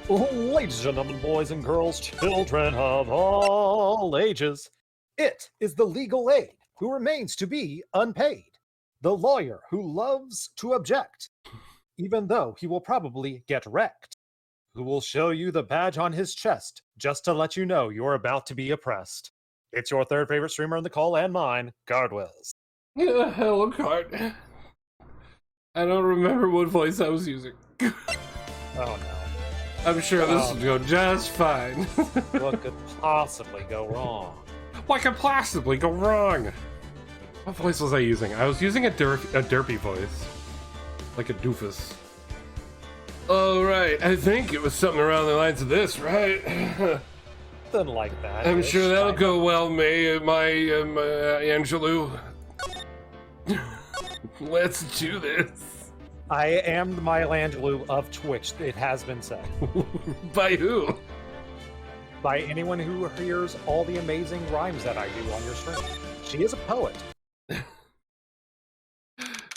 Ladies and gentlemen, boys and girls, children of all ages, it is the legal aid who remains to be unpaid, the lawyer who loves to object, even though he will probably get wrecked, who will show you the badge on his chest just to let you know you're about to be oppressed. It's your third favorite streamer on the call and mine, CardWiz. Hello, Card. I don't remember what voice I was using. Oh no. I'm sure this will go just fine. What could possibly go wrong? What could possibly go wrong? What voice was I using? I was using a derpy voice. Like a doofus. Oh, right. I think it was something around the lines of this, right? Something like that. I'm sure that'll go well, my Angelou. Let's do this. I am the Michelangelo of Twitch, it has been said. By who? By anyone who hears all the amazing rhymes that I do on your stream. She is a poet.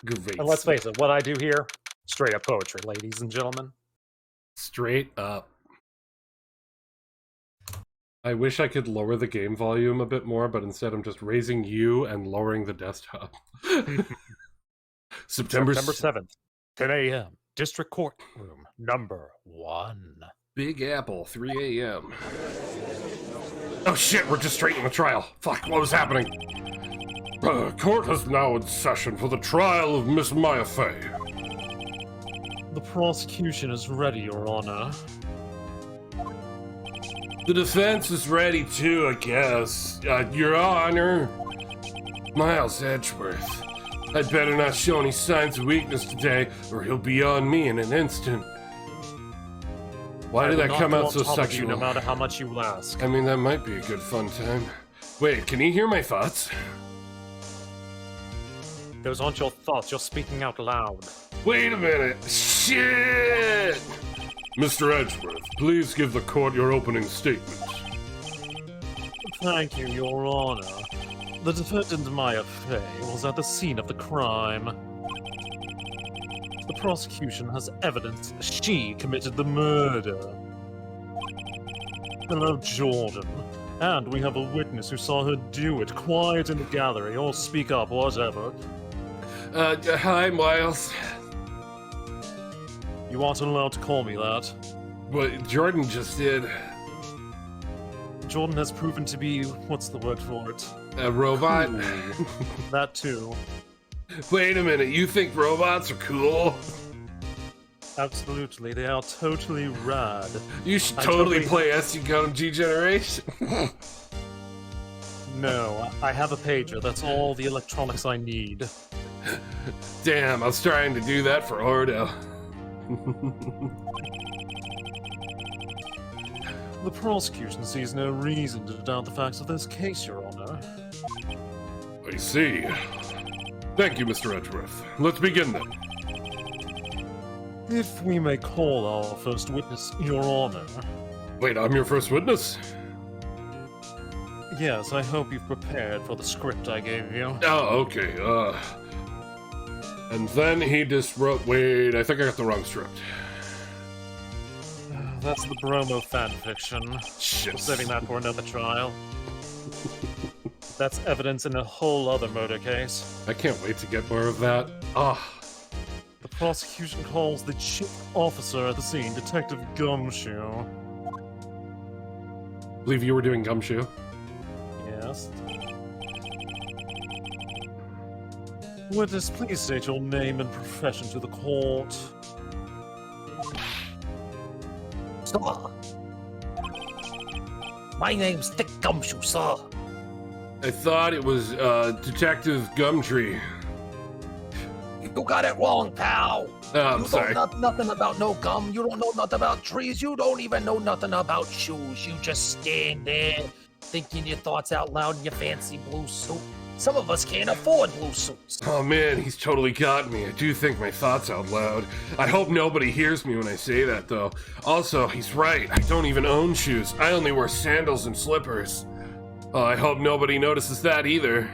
Great. And let's face it, what I do here, straight up poetry, ladies and gentlemen. Straight up. I wish I could lower the game volume a bit more, but instead I'm just raising you and lowering the desktop. September 7th. 10 a.m. District Court Room number 1. Big Apple, 3 a.m. Oh shit, we're just straight in the trial. Fuck, what was happening? Court is now in session for the trial of Miss Maya Fey. The prosecution is ready, Your Honor. The defense is ready too, I guess. Your Honor. Miles Edgeworth. I'd better not show any signs of weakness today, or he'll be on me in an instant. Why did that come out so sexual? No matter how much you ask. I mean, that might be a good fun time. Wait, can you hear my thoughts? Those aren't your thoughts, you're speaking out loud. Wait a minute. Shit! Mr. Edgeworth, please give the court your opening statement. Thank you, Your Honor. The defendant, Maya Fey, was at the scene of the crime. The prosecution has evidence she committed the murder. Hello, Jordan. And we have a witness who saw her do it. Quiet in the gallery, or speak up, whatever. Hi, Miles. You aren't allowed to call me that. What Jordan just did. Jordan has proven to be, what's the word for it? A robot? Cool. That too. Wait a minute, you think robots are cool? Absolutely, they are totally rad. You should totally play SU G Generation. No, I have a pager, that's all the electronics I need. Damn, I was trying to do that for Ordo. The prosecution sees no reason to doubt the facts of this case, Your Honor. I see. Thank you, Mr. Edgeworth. Let's begin then. If we may call our first witness, Your Honor. Wait, I'm your first witness? Yes, I hope you've prepared for the script I gave you. Oh, okay, and then he disrupted. Wait, I think I got the wrong script. That's the Bromo fanfiction. Shit. We're saving that for another trial. That's evidence in a whole other murder case. I can't wait to get more of that. Ah. The prosecution calls the chief officer at the scene, Detective Gumshoe. Believe you were doing Gumshoe? Yes. Witness, please state your name and profession to the court. Sir, my name's Dick Gumshoe, sir. I thought it was, Detective Gumtree. You got it wrong, pal. Oh, I'm you sorry. don't know nothing about no gum. You don't know nothing about trees. You don't even know nothing about shoes. You just stand there thinking your thoughts out loud in your fancy blue suit. Some of us can't afford blue suits. Oh man, he's totally got me. I do think my thoughts out loud. I hope nobody hears me when I say that, though. Also, he's right. I don't even own shoes. I only wear sandals and slippers. Oh, I hope nobody notices that either.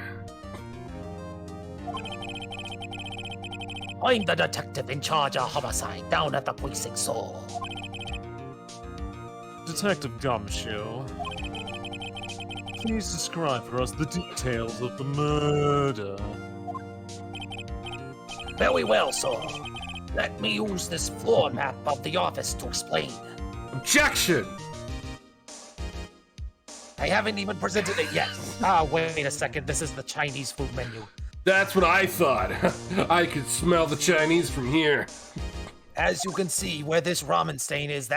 I'm the detective in charge of homicide down at the precinct, sir. Detective Gumshoe, please describe for us the details of the murder. Very well, sir. Let me use this floor map of the office to explain. Objection! I haven't even presented it yet. Wait a second. This is the Chinese food menu. That's what I thought. I could smell the Chinese from here. As you can see, where this ramen stain is,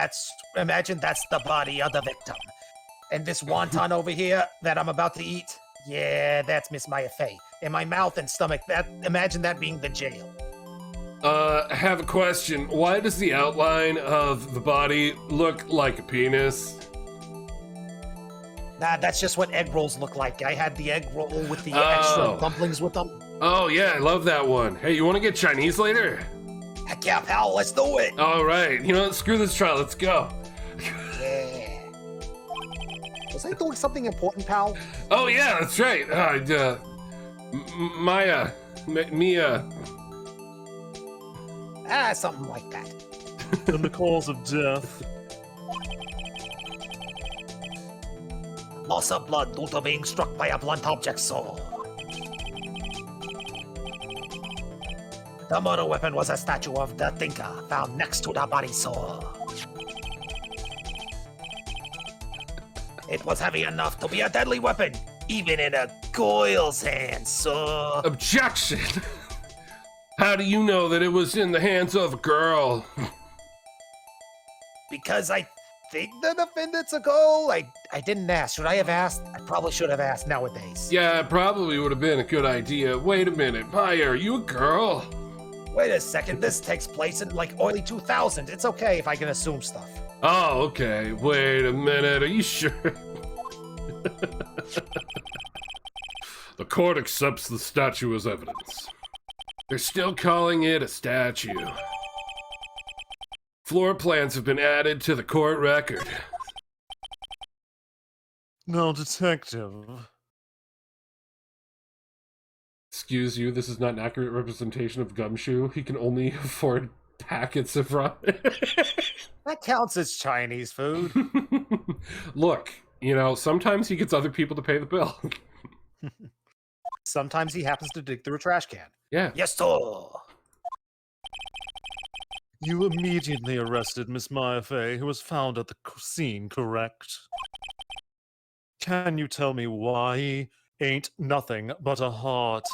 imagine that's the body of the victim. And this wonton over here that I'm about to eat, yeah, that's Miss Maya Fey. In my mouth and stomach, imagine that being the jail. I have a question. Why does the outline of the body look like a penis? Nah, that's just what egg rolls look like. I had the egg roll with the extra dumplings with them. Oh, yeah, I love that one. Hey, you want to get Chinese later? Heck yeah, pal, let's do it. All right. You know what? Screw this trial. Let's go. Yeah. Was I doing something important, pal? Oh, yeah, that's right. Mia. Something like that. And the cause of death. Loss of blood due to being struck by a blunt object, sir. The murder weapon was a statue of the thinker found next to the body, sir. It was heavy enough to be a deadly weapon, even in a Goyle's hands, sir. Objection! How do you know that it was in the hands of a girl? Because I think the defendant's a goal. I didn't ask. Should I have asked? I probably should have asked nowadays. Yeah, it probably would have been a good idea. Wait a minute, Maya, are you a girl? Wait a second. This takes place in like early 2000. It's okay if I can assume stuff. Oh, okay. Wait a minute. Are you sure? The court accepts the statue as evidence. They're still calling it a statue. Floor plans have been added to the court record. Now, Detective. Excuse you, this is not an accurate representation of Gumshoe. He can only afford packets of ramen. That counts as Chinese food. Look, you know, sometimes he gets other people to pay the bill. Sometimes he happens to dig through a trash can. Yeah. Yes, sir. You immediately arrested Miss Maya Fey, who was found at the scene, correct? Can you tell me why ain't nothing but a heartache?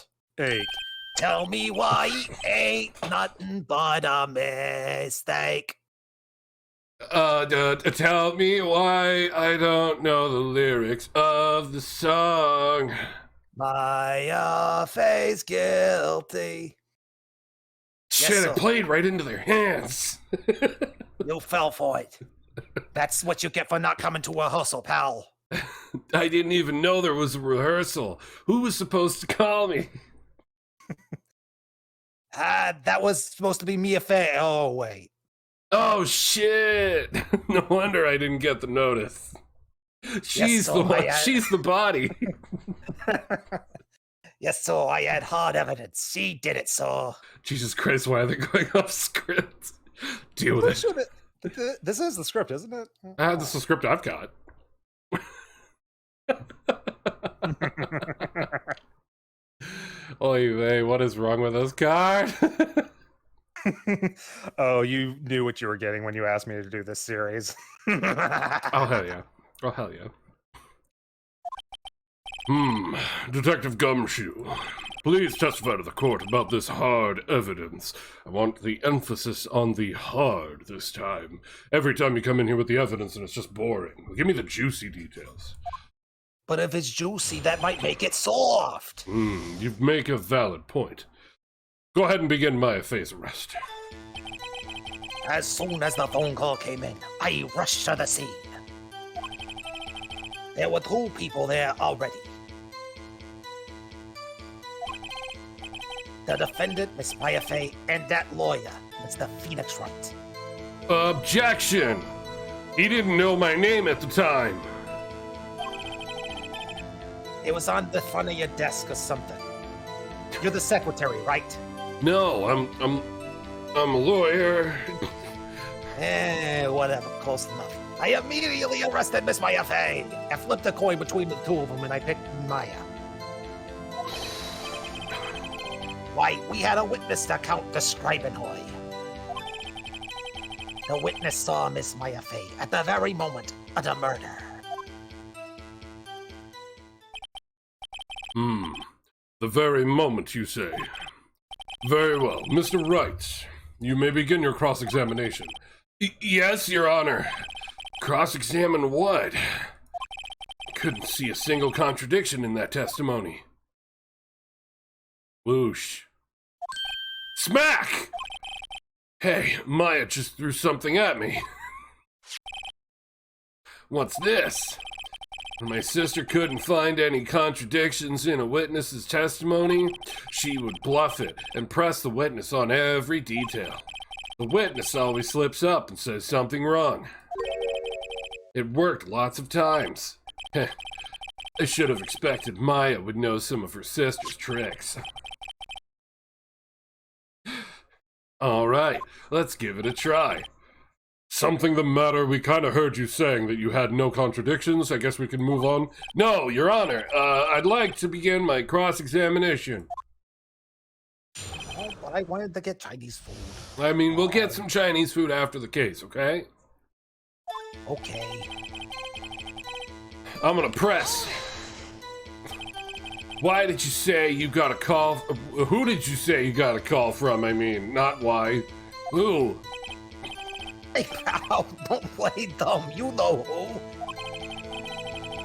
Tell me why ain't nothing but a mistake. Tell me why I don't know the lyrics of the song. Maya Fey's guilty. Shit, Yes, it sir. played right into their hands. You fell for it. That's what you get for not coming to rehearsal, pal. I didn't even know there was a rehearsal. Who was supposed to call me? That was supposed to be Mia Fey. Oh, wait. Oh, shit. No wonder I didn't get the notice. She's sir, the one. I- She's the body. Yes, sir, I had hard evidence. She did it, sir. Jesus Christ, why are they going off script? Deal with it. This is the script, isn't it? This is the script I've got. Oy vey, what is wrong with this card? Oh, you knew what you were getting when you asked me to do this series. Oh, hell yeah. Oh, hell yeah. Detective Gumshoe, please testify to the court about this hard evidence. I want the emphasis on the hard this time. Every time you come in here with the evidence and it's just boring. Give me the juicy details. But if it's juicy, that might make it soft. You make a valid point. Go ahead and begin Maya Fey's arrest. As soon as the phone call came in, I rushed to the scene. There were 2 people there already. The defendant, Miss Maya Fey, and that lawyer, Mr. Phoenix Wright. Objection! He didn't know my name at the time. It was on the front of your desk or something. You're the secretary, right? No, I'm a lawyer. Whatever, close enough. I immediately arrested Miss Maya Fey. I flipped a coin between the two of them and I picked Maya. Why, we had a witness account describing her. The witness saw Miss Maya Fey at the very moment of the murder. The very moment, you say. Very well. Mr. Wright, you may begin your cross-examination. Yes, Your Honor. Cross-examine what? Couldn't see a single contradiction in that testimony. Whoosh. Smack! Hey, Maya just threw something at me. What's this? When my sister couldn't find any contradictions in a witness's testimony, she would bluff it and press the witness on every detail. The witness always slips up and says something wrong. It worked lots of times. I should have expected Maya would know some of her sister's tricks. All right, let's give it a try. Something the matter? We kind of heard you saying that you had no contradictions. I guess we can move on. No, Your Honor, I'd like to begin my cross-examination. Oh, but I wanted to get Chinese food. I mean, we'll get some Chinese food after the case, okay? Okay. I'm gonna press. Why did you say you got a call? Who did you say you got a call from? I mean, not why. Who? Hey, pal, don't play dumb. You know who.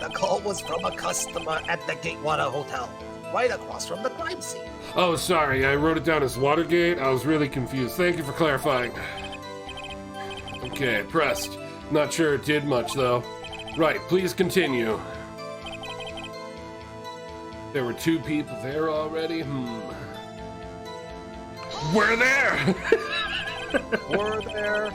The call was from a customer at the Gatewater Hotel, right across from the crime scene. Oh, sorry, I wrote it down as Watergate. I was really confused. Thank you for clarifying. Okay, pressed. Not sure it did much, though. Right, please continue. There were two people there already? We're there! We're there.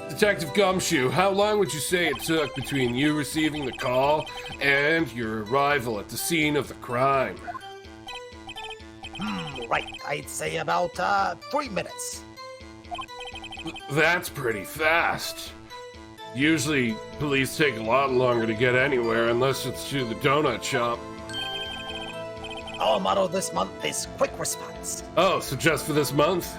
Detective Gumshoe, how long would you say it took between you receiving the call and your arrival at the scene of the crime? Right, I'd say about 3 minutes. That's pretty fast. Usually, police take a lot longer to get anywhere unless it's to the donut shop. Our motto this month is quick response. Oh, so just for this month?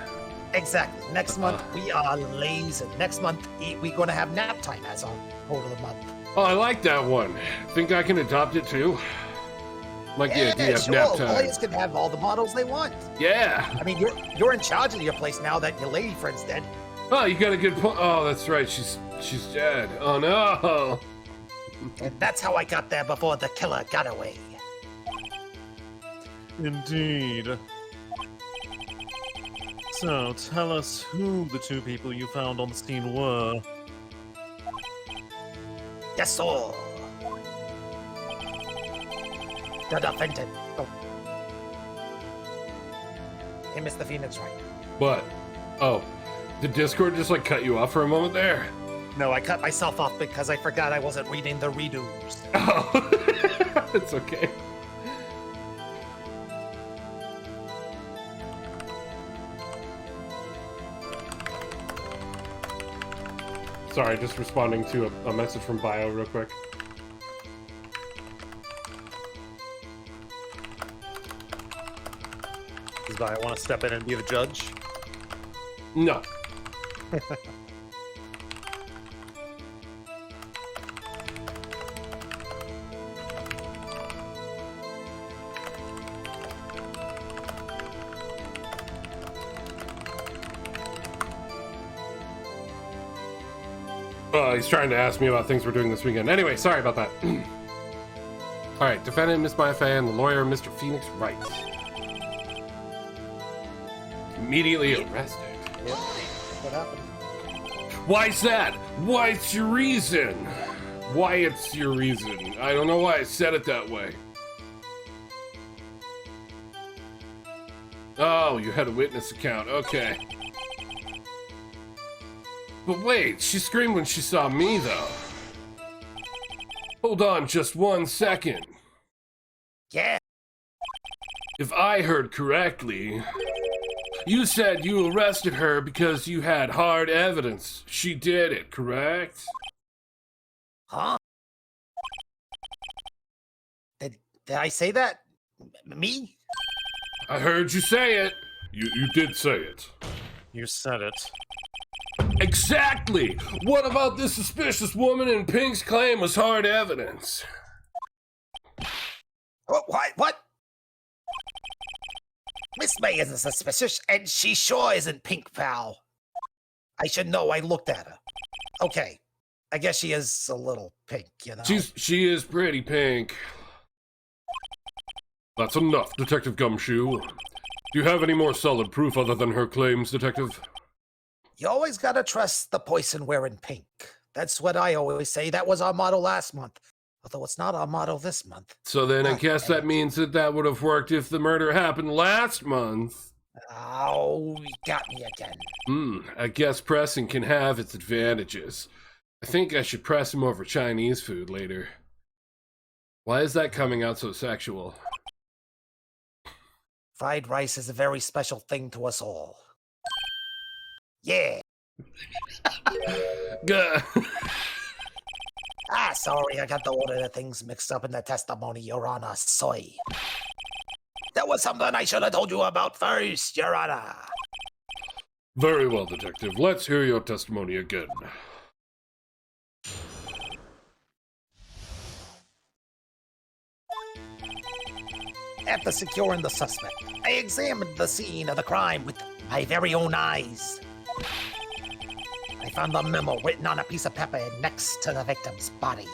Exactly. Next month, we are lazy. Next month, we're going to have nap time as our quote of the month. Oh, I like that one. Think I can adopt it too? Like the idea of sure. nap time. Lawyers can have all the models they want. Yeah. I mean, you're in charge of your place now that your lady friend's dead. Oh, you got a good point. Oh, that's right. She's dead. Oh no. And that's how I got there before the killer got away. Indeed. So, tell us who the two people you found on the scene were. Yes, sir. The defendant. Oh. Hey, Mr. Phoenix, right? What? Oh, did Discord just like cut you off for a moment there? No, I cut myself off because I forgot I wasn't reading the redos. Oh, it's okay. Sorry, just responding to a message from Bio real quick. Does I want to step in and be the judge? No. He's trying to ask me about things we're doing this weekend. Anyway, sorry about that. All right, defendant Miss Maya Fey and the lawyer Mr. Phoenix Wright. Immediately arrested. Yep. What happened? Why's that? Why's your reason? Why it's your reason? I don't know why I said it that way. Oh, you had a witness account. Okay. But wait, she screamed when she saw me, though. Hold on just 1 second. Yeah. If I heard correctly, You said you arrested her because you had hard evidence. She did it, correct? Huh? Did I say that? Me? I heard you say it. You did say it. You said it. Exactly! What about this suspicious woman in Pink's claim was hard evidence? What? Miss May isn't suspicious, and she sure isn't Pink, pal. I should know, I looked at her. Okay, I guess she is a little pink, you know? She is pretty pink. That's enough, Detective Gumshoe. Do you have any more solid proof other than her claims, Detective? You always gotta trust the person wearing pink. That's what I always say. That was our motto last month. Although it's not our motto this month. So then I guess that means that would have worked if the murder happened last month. Oh, you got me again. I guess pressing can have its advantages. I think I should press him over Chinese food later. Why is that coming out so sexual? Fried rice is a very special thing to us all. Yeah. Sorry, I got the order of things mixed up in the testimony, Your Honor. Soy. That was something I should have told you about first, Your Honor. Very well, Detective. Let's hear your testimony again. After securing the suspect, I examined the scene of the crime with my very own eyes. I found the memo written on a piece of paper next to the victim's body.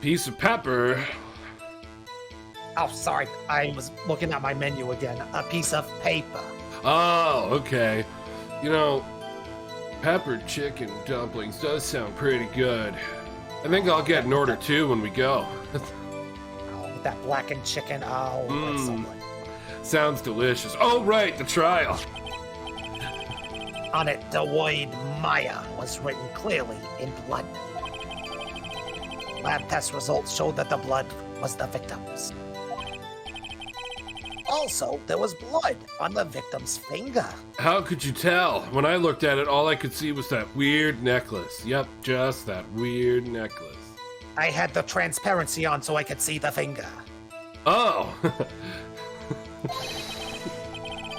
Piece of pepper? Oh, sorry. I was looking at my menu again. A piece of paper. Oh, okay. You know, peppered chicken dumplings does sound pretty good. I think I'll get an order too when we go. Oh, with that blackened chicken. Oh, that's so good. Sounds delicious. Oh, right, the trial. On it, the word Maya was written clearly in blood. Lab test results showed that the blood was the victim's. Also, there was blood on the victim's finger. How could you tell? When I looked at it, all I could see was that weird necklace. Yep, just that weird necklace. I had the transparency on so I could see the finger. Oh!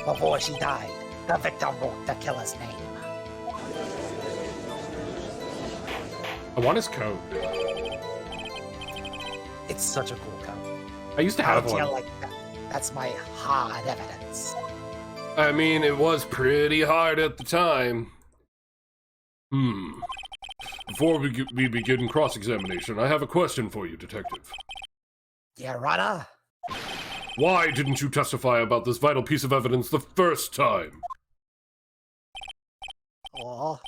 Before she died, the victim wrote the killer's name. I want his coat. It's such a cool coat. I used to have How do you one. like that? That's my hard evidence. I mean, it was pretty hard at the time. Before we begin cross-examination, I have a question for you, Detective. Your Honor? Why didn't you testify about this vital piece of evidence the first time? Oh,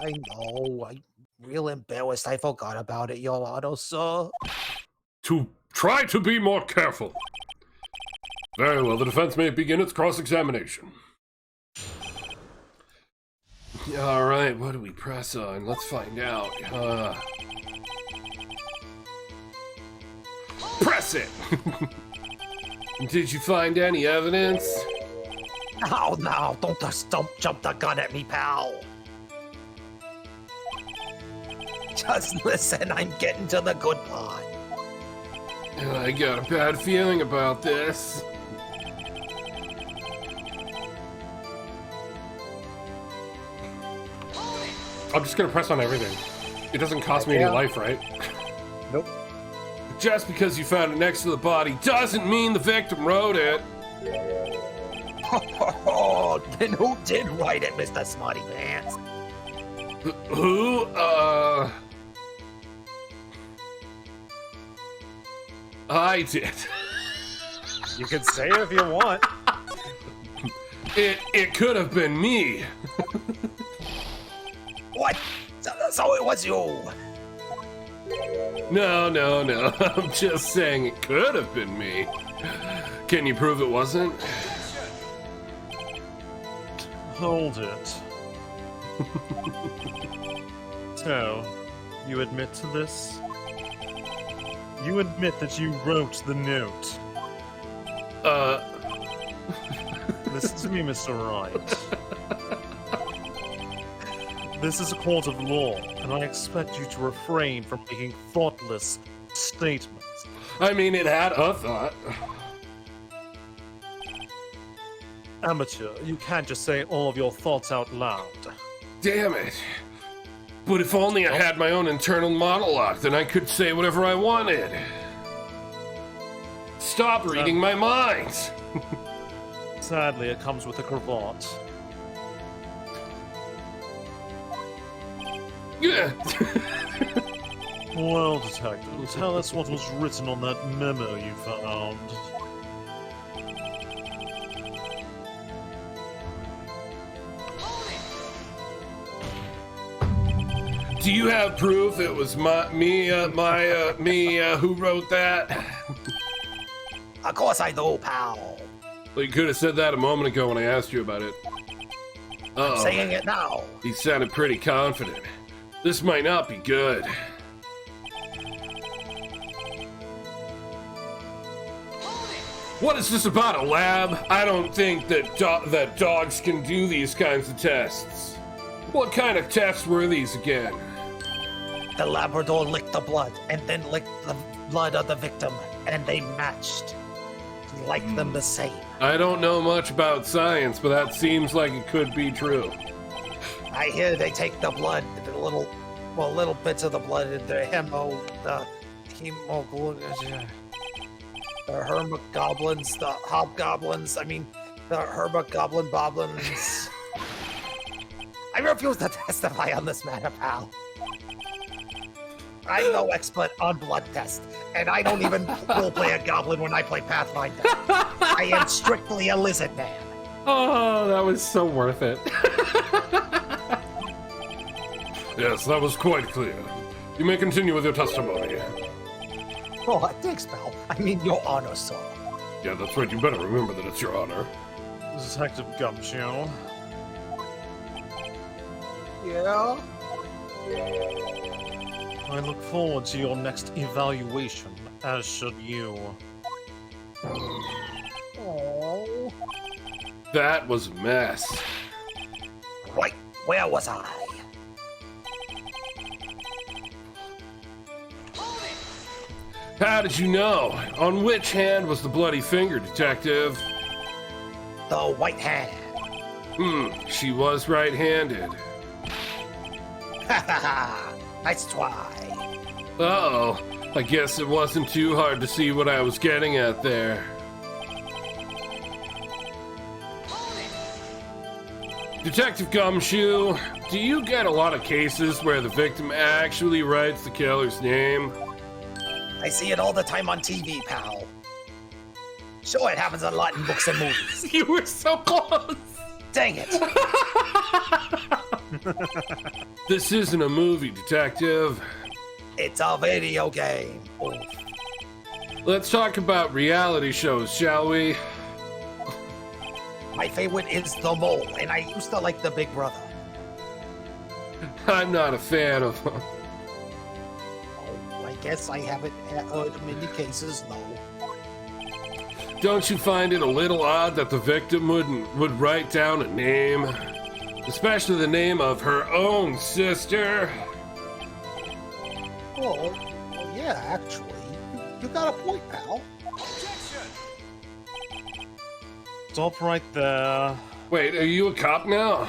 I know. I'm real embarrassed. I forgot about it, Your Honor, sir. To try to be more careful. Very well, the defense may begin its cross-examination. All right, what do we press on? Let's find out. Press it! Did you find any evidence? Oh, no, don't just jump the gun at me, pal. Just listen, I'm getting to the good part. I got a bad feeling about this. I'm just gonna press on everything. It doesn't cost me any life, right? Nope. Just because you found it next to the body doesn't mean the victim wrote it. Oh, then who did write it, Mr. Smarty Pants? Who? I did. You can say it if you want. It could have been me. What? So it was you? No. I'm just saying it could have been me. Can you prove it wasn't? Hold it. So, you admit to this? You admit that you wrote the note? Listen to me, Mr. Wright. This is a court of law, and I expect you to refrain from making thoughtless statements. I mean, it had a thought. Amateur, you can't just say all of your thoughts out loud. Damn it. But if only I had my own internal monologue, then I could say whatever I wanted. Stop reading my mind. Sadly, it comes with a cravat. Yeah. Well, Detective, tell us what was written on that memo you found. Do you have proof it was me who wrote that? Of course I do, pal. Well, you could have said that a moment ago when I asked you about it. I'm saying it now. He sounded pretty confident. This might not be good. What is this about, a lab? I don't think that that dogs can do these kinds of tests. What kind of tests were these again? The Labrador licked the blood and then licked the blood of the victim, and they matched. He liked them the same. I don't know much about science, but that seems like it could be true. I hear they take the blood, the little bits of the blood, the hemoglobin, the hermogoblins, the hobgoblins, the hermogoblin boblins. I refuse to testify on this matter, pal. I'm no expert on blood tests, and I don't even roleplay a goblin when I play Pathfinder. I am strictly a lizard man. Oh, that was so worth it. Yes, that was quite clear. You may continue with your testimony. Oh, thanks, pal. I mean, your honor, sir. Yeah, that's right. You better remember that it's your honor. Detective Gumshoe. Yeah? I look forward to your next evaluation, as should you. Oh. That was a mess. Right, where was I? How did you know? On which hand was the bloody finger, Detective? The white hand. She was right-handed. Ha ha ha! Nice try. Uh-oh. I guess it wasn't too hard to see what I was getting at there. Detective Gumshoe, do you get a lot of cases where the victim actually writes the killer's name? I see it all the time on TV, pal. Sure, it happens a lot in books and movies. You were so close! Dang it! This isn't a movie, Detective. It's a video game. Oof. Let's talk about reality shows, shall we? My favorite is The Mole, and I used to like The Big Brother. I'm not a fan of them. Oh, I guess I haven't heard many cases, though. Don't you find it a little odd that the victim would write down a name? Especially the name of her own sister? Well, yeah, actually. You got a point, pal. Stop right there. Wait, are you a cop now?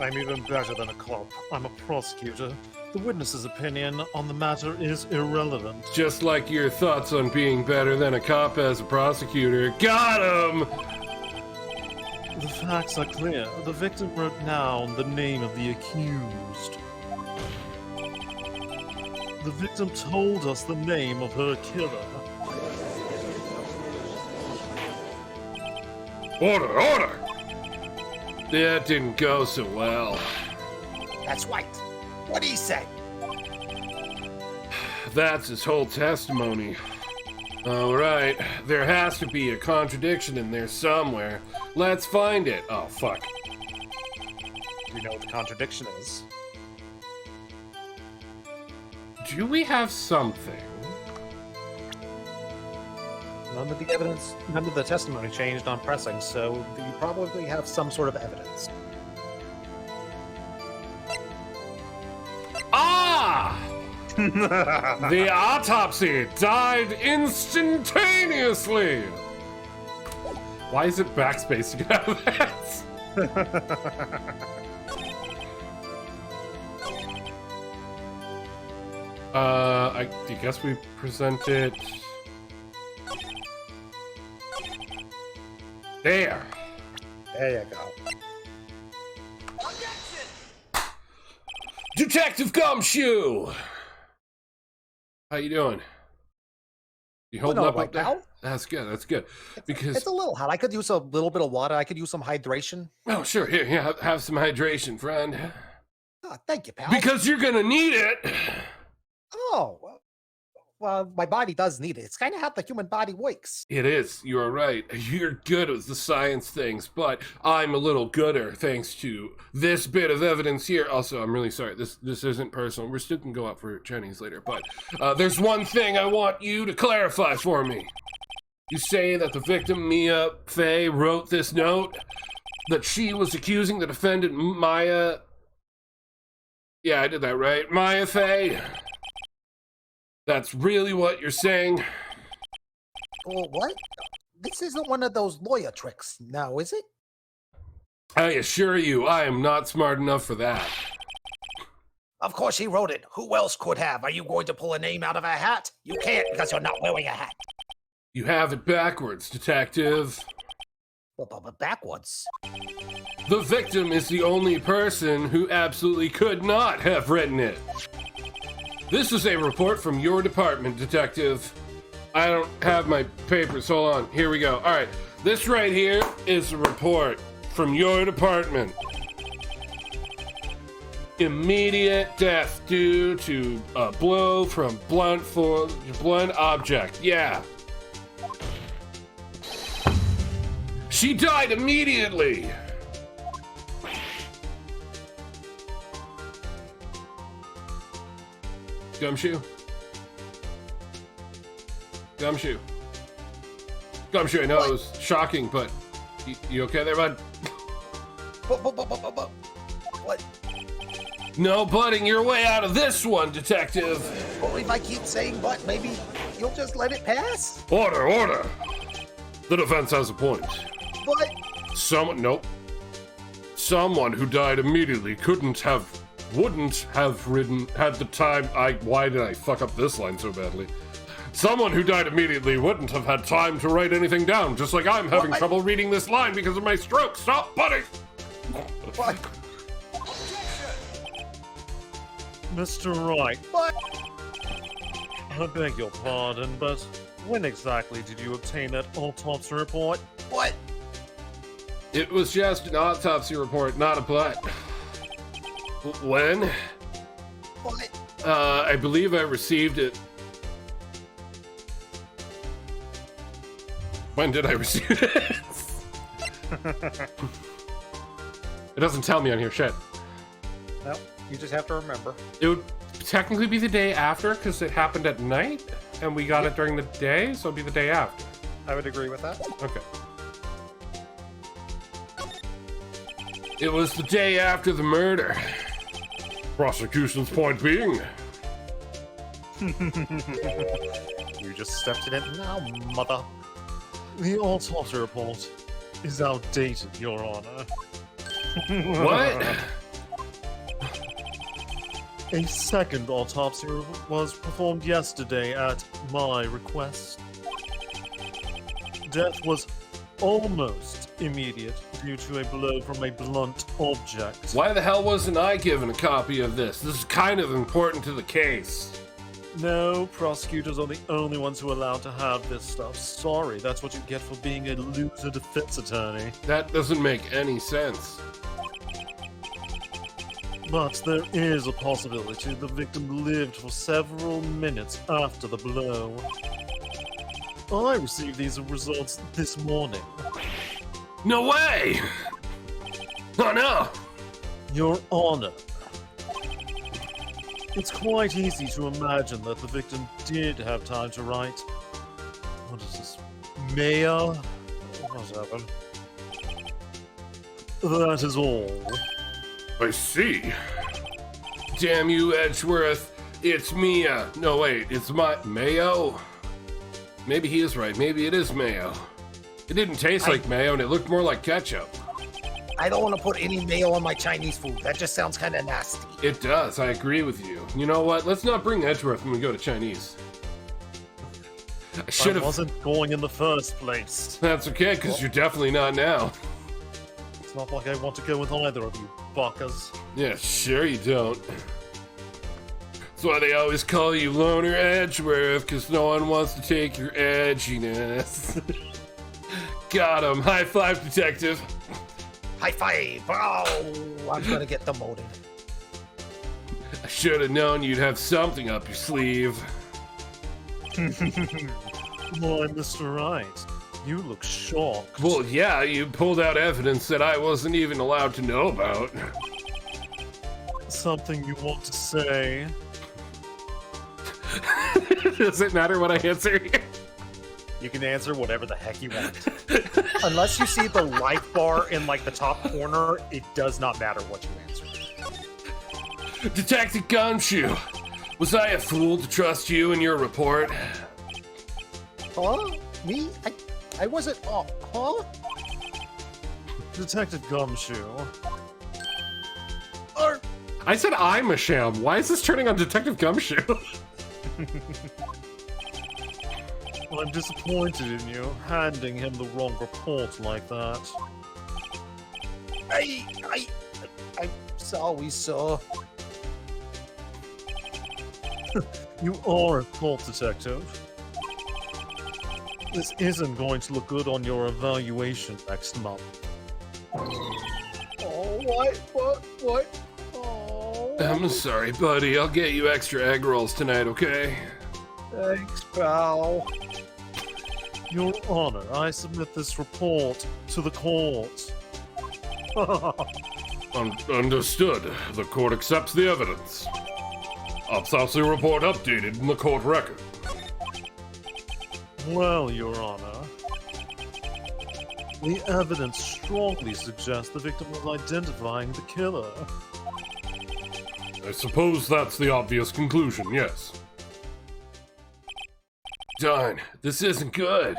I'm even better than a cop. I'm a prosecutor. The witness's opinion on the matter is irrelevant. Just like your thoughts on being better than a cop as a prosecutor. Got him! The facts are clear. The victim wrote down the name of the accused. The victim told us the name of her killer. Order, order! That didn't go so well. That's right. What'd he say? That's his whole testimony. Alright, there has to be a contradiction in there somewhere. Let's find it. Oh, fuck. You know what the contradiction is. Do we have something? None of the evidence, none of the testimony changed on pressing, so you probably have some sort of evidence. Ah! The autopsy died instantaneously! Why is it backspacing out of that? I guess we present it... There! There you go. Detective Gumshoe! How you doing? You holding up right there? now? That's good, that's good. Because... It's a little hot. I could use a little bit of water. I could use some hydration. Oh, sure. Here, have some hydration, friend. Oh, thank you, pal. Because you're gonna need it! Oh, well, my body does need it. It's kind of how the human body works. It is. You are right. You're good at the science things, but I'm a little gooder thanks to this bit of evidence here. Also, I'm really sorry. This isn't personal. We're still gonna go out for Chinese later, but there's one thing I want you to clarify for me. You say that the victim, Mia Fey, wrote this note, that she was accusing the defendant, Maya... Yeah, I did that right. Maya Fey. That's really what you're saying? Oh, what? This isn't one of those lawyer tricks now, is it? I assure you, I am not smart enough for that. Of course he wrote it. Who else could have? Are you going to pull a name out of a hat? You can't because you're not wearing a hat. You have it backwards, detective. But backwards. The victim is the only person who absolutely could not have written it. This is a report from your department, detective. I don't have my papers. Hold on. Here we go. All right. This right here is a report from your department. Immediate death due to a blow from blunt object. Yeah. She died immediately. Gumshoe? Gumshoe. Gumshoe, I know it was shocking, but you okay there, bud? What? No butting your way out of this one, detective. Well, if I keep saying but, maybe you'll just let it pass? Order, order. The defense has a point. But... Nope. Someone who died immediately wouldn't have had the time. Why did I fuck up this line so badly? Someone who died immediately wouldn't have had time to write anything down, just like I'm having trouble reading this line because of my stroke. Stop, buddy! What? Mr. Wright, What? I beg your pardon, but when exactly did you obtain that autopsy report? What? It was just an autopsy report, not a butt. When? What? I believe I received it. When did I receive it? It doesn't tell me on here, shit. Well, you just have to remember. It would technically be the day after, because it happened at night, and we got it during the day, so it'd be the day after. I would agree with that. Okay. It was the day after the murder. Prosecution's point being... You just stepped in it now, mother. The autopsy report is outdated, Your Honor. What? A second autopsy was performed yesterday at my request. Death was almost immediate due to a blow from a blunt object. Why the hell wasn't I given a copy of this? This is kind of important to the case. No, prosecutors are the only ones who are allowed to have this stuff. Sorry, that's what you get for being a loser defense attorney. That doesn't make any sense. But there is a possibility the victim lived for several minutes after the blow. I received these results this morning. No way! Oh no! Your Honor, it's quite easy to imagine that the victim did have time to write. What is this? Mayor? Whatever. That is all. I see. Damn you, Edgeworth. It's Mia. No, wait, it's Mayo? Maybe he is right. Maybe it is mayo. It didn't taste like mayo, and it looked more like ketchup. I don't want to put any mayo on my Chinese food. That just sounds kind of nasty. It does. I agree with you. You know what? Let's not bring Edgeworth when we go to Chinese. I should have. Wasn't going in the first place. That's okay, because you're definitely not now. It's not like I want to go with either of you, buckers. Yeah, sure you don't. That's why they always call you Loner Edgeworth, because no one wants to take your edginess. Got him. High five, detective. High five! Oh, I'm gonna get demoted. I should have known you'd have something up your sleeve. Why, Mr. Wright, you look shocked. Well, yeah, you pulled out evidence that I wasn't even allowed to know about. Something you want to say? Does it matter what I answer here? You can answer whatever the heck you want. Unless you see the life bar in like the top corner, it does not matter what you answer. Detective Gumshoe, was I a fool to trust you in your report? Huh? Me? I wasn't. Oh, huh? Detective Gumshoe. I said I'm a sham. Why is this turning on Detective Gumshoe? Well, I'm disappointed in you, handing him the wrong report like that. I'm sorry, sir. You are a cult detective. This isn't going to look good on your evaluation next month. Oh, what? Oh. I'm sorry, buddy. I'll get you extra egg rolls tonight, okay? Thanks, pal. Your Honor, I submit this report to the court. Understood. The court accepts the evidence. Autopsy report updated in the court record. Well, Your Honor, the evidence strongly suggests the victim was identifying the killer. I suppose that's the obvious conclusion, yes. Darn, this isn't good.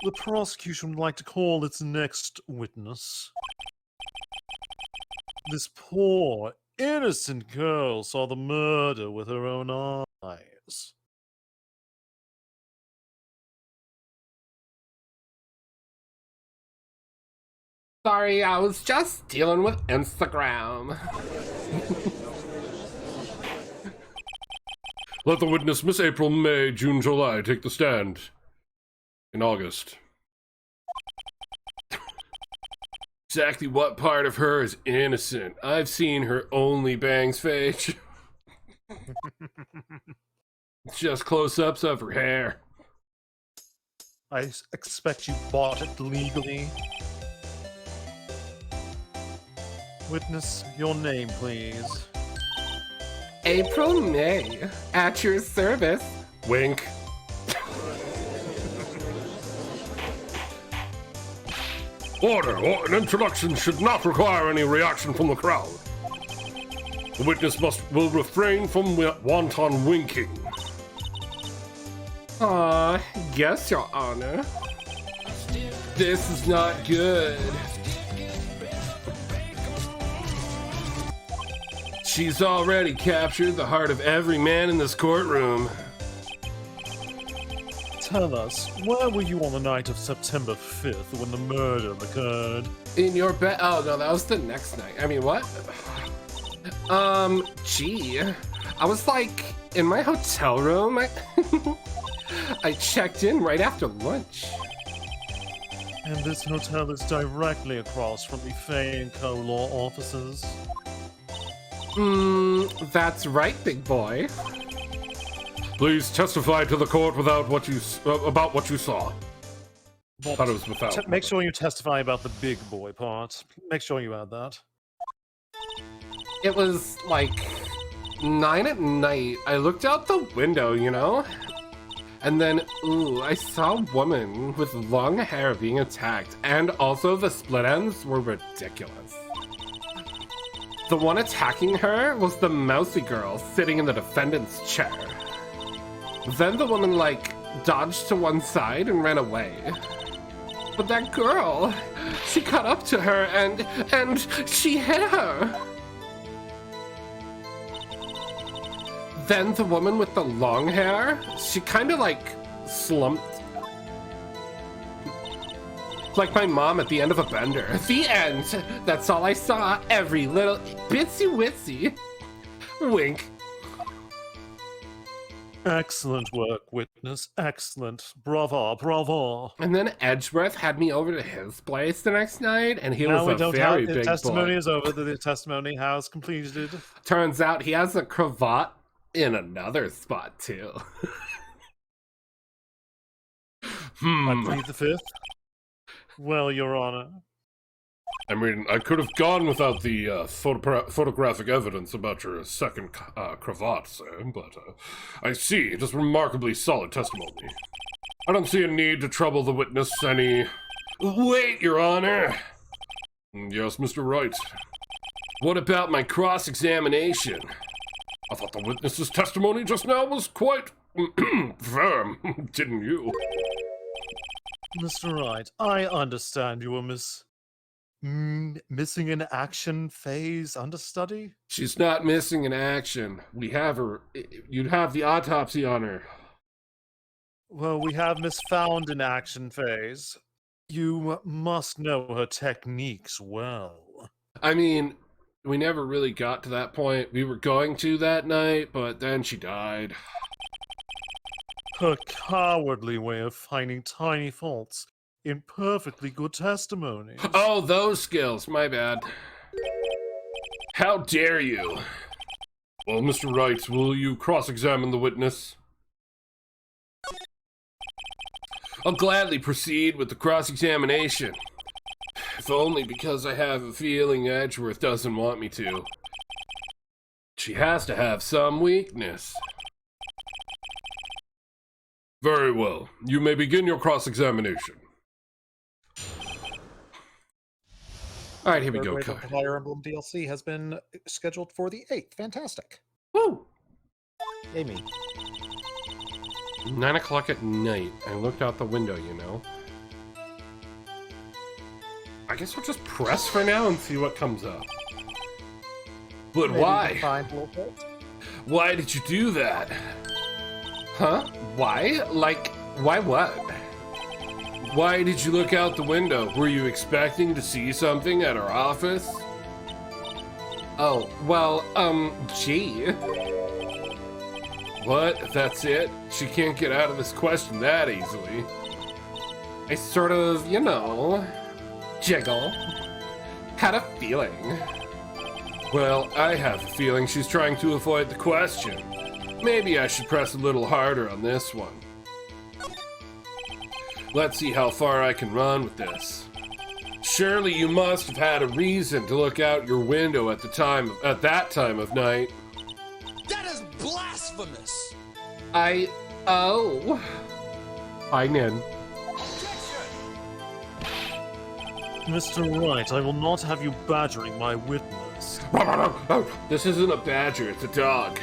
The prosecution would like to call its next witness. This poor, innocent girl saw the murder with her own eyes. Sorry, I was just dealing with Instagram. Let the witness Miss April, May, June, July take the stand. In August. Exactly what part of her is innocent? I've seen her only bangs face. Just close-ups of her hair. I expect you bought it legally. Witness, your name, please. April May, at your service. Wink. Order. An introduction should not require any reaction from the crowd. The witness will refrain from wanton winking. Yes, Your Honor. This is not good. She's already captured the heart of every man in this courtroom. Tell us, where were you on the night of September 5th when the murder occurred? In your bed? Oh, no, that was the next night. I mean, what? Gee. I was, like, in my hotel room. I checked in right after lunch. And this hotel is directly across from the Fay & Co. law offices? That's right, big boy. Please testify to the court about what you saw. But Thought it was without. make sure you testify about the big boy part. Make sure you add that. It was like 9 at night. I looked out the window, you know? And then, ooh, I saw a woman with long hair being attacked, and also the split ends were ridiculous. The one attacking her was the mousy girl sitting in the defendant's chair. Then the woman, like, dodged to one side and ran away. But that girl, she caught up to her and she hit her. Then the woman with the long hair, she kind of like slumped. Like my mom at the end of a bender. The end. That's all I saw. Every little bitsy witsy. Wink. Excellent work, witness. Excellent. Bravo, bravo. And then Edgeworth had me over to his place the next night, and he Now we was a don't very have, big the testimony boy. is over. The testimony has completed. Turns out he has a cravat in another spot too. I plead the fifth. Well, Your Honor. I mean, I could have gone without the photographic evidence about your second cravat, sir, but I see it is remarkably solid testimony. I don't see a need to trouble the witness any... Wait, Your Honor! Yes, Mr. Wright. What about my cross-examination? I thought the witness's testimony just now was quite firm, didn't you? Mr. Wright, I understand you were missing an action phase understudy? She's not missing in action. We have her. You'd have the autopsy on her. Well, we have misfound in action phase. You must know her techniques well. I mean, we never really got to that point. We were going to that night, but then she died. Her cowardly way of finding tiny faults in perfectly good testimonies. Oh, those skills. My bad. How dare you? Well, Mr. Wright, will you cross-examine the witness? I'll gladly proceed with the cross-examination. If only because I have a feeling Edgeworth doesn't want me to. She has to have some weakness. Very well. You may begin your cross-examination. Alright, here we go, Third wave of Card. Fire Emblem DLC has been scheduled for the 8th. Fantastic. Woo! Amy. 9 o'clock at night. I looked out the window, you know. I guess we'll just press for now and see what comes up. But Maybe why? you can find a little bit. Why did you do that? Huh? Why? Like, why what? Why did you look out the window? Were you expecting to see something at our office? Oh, well, gee. What? That's it? She can't get out of this question that easily. I sort of, you know, jiggle. Had a feeling. Well, I have a feeling she's trying to avoid the question. Maybe I should press a little harder on this one. Let's see how far I can run with this. Surely you must have had a reason to look out your window at that time of night. That is blasphemous! Oh. Hi, Nin. Mr. Wright, I will not have you badgering my witness. This isn't a badger, it's a dog.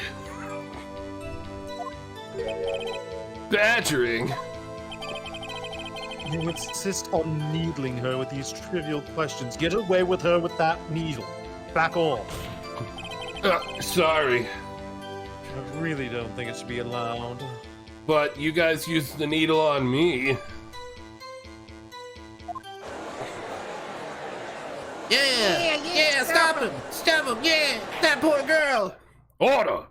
Badgering? You insist on needling her with these trivial questions. Get away with her with that needle. Back off. Sorry. I really don't think it should be allowed. But you guys used the needle on me. Yeah, stop him! Stop him, yeah! That poor girl! Order!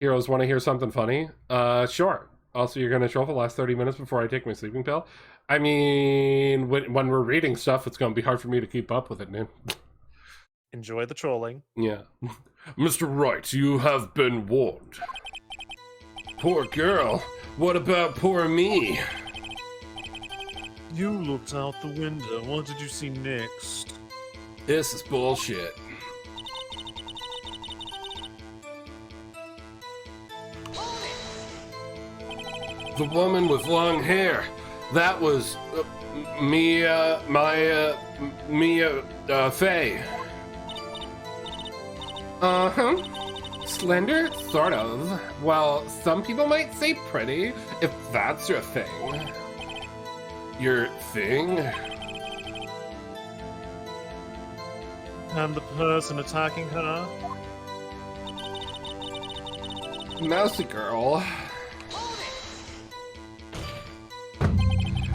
Heroes, want to hear something funny? Sure. Also, you're going to show for the last 30 minutes before I take my sleeping pill? I mean, when we're reading stuff, it's going to be hard for me to keep up with it, man. Enjoy the trolling. Yeah. Mr. Wright, you have been warned. Poor girl. What about poor me? You looked out the window. What did you see next? This is bullshit. the woman with long hair. That was Mia Fey. Uh-huh. Slender? Sort of. Well, some people might say pretty, if that's your thing. Your thing? And the person attacking her? Mousy girl.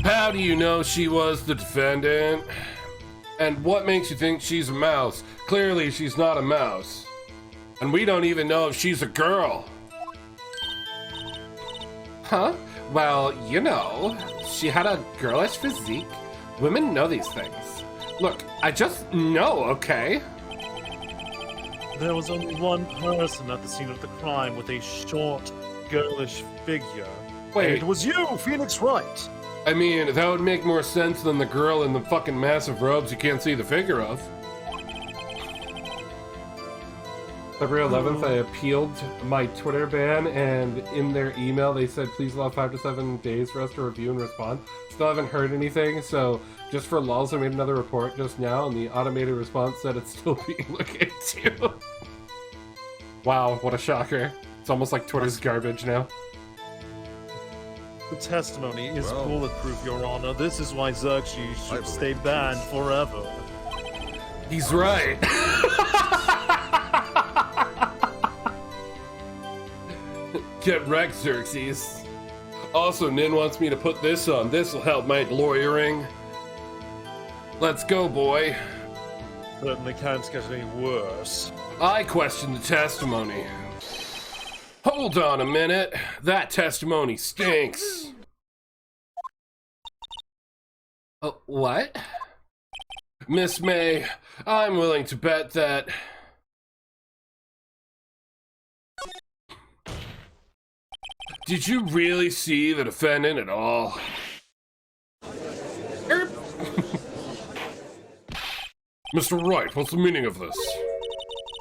How do you know she was the defendant? And what makes you think she's a mouse? Clearly she's not a mouse. And we don't even know if she's a girl. Huh? Well, you know, she had a girlish physique. Women know these things. Look, I just know, okay? There was only one person at the scene of the crime with a short, girlish figure. Wait, It was you, Phoenix Wright. I mean, that would make more sense than the girl in the fucking massive robes you can't see the figure of. February 11th, I appealed my Twitter ban, and in their email they said, please allow 5 to 7 days for us to review and respond. Still haven't heard anything, so just for lulz, I made another report just now, and the automated response said it's still being looked into. Wow, what a shocker. It's almost like Twitter's garbage now. The testimony is bulletproof, Your Honor. This is why Xerxes should stay banned forever. He's right. Get wrecked, Xerxes. Also, Nin wants me to put this on. This'll help my lawyering. Let's go, boy. Certainly can't get any worse. I question the testimony. Hold on a minute. That testimony stinks. What? Miss May, I'm willing to bet that... Did you really see the defendant at all? Mr. Wright, what's the meaning of this?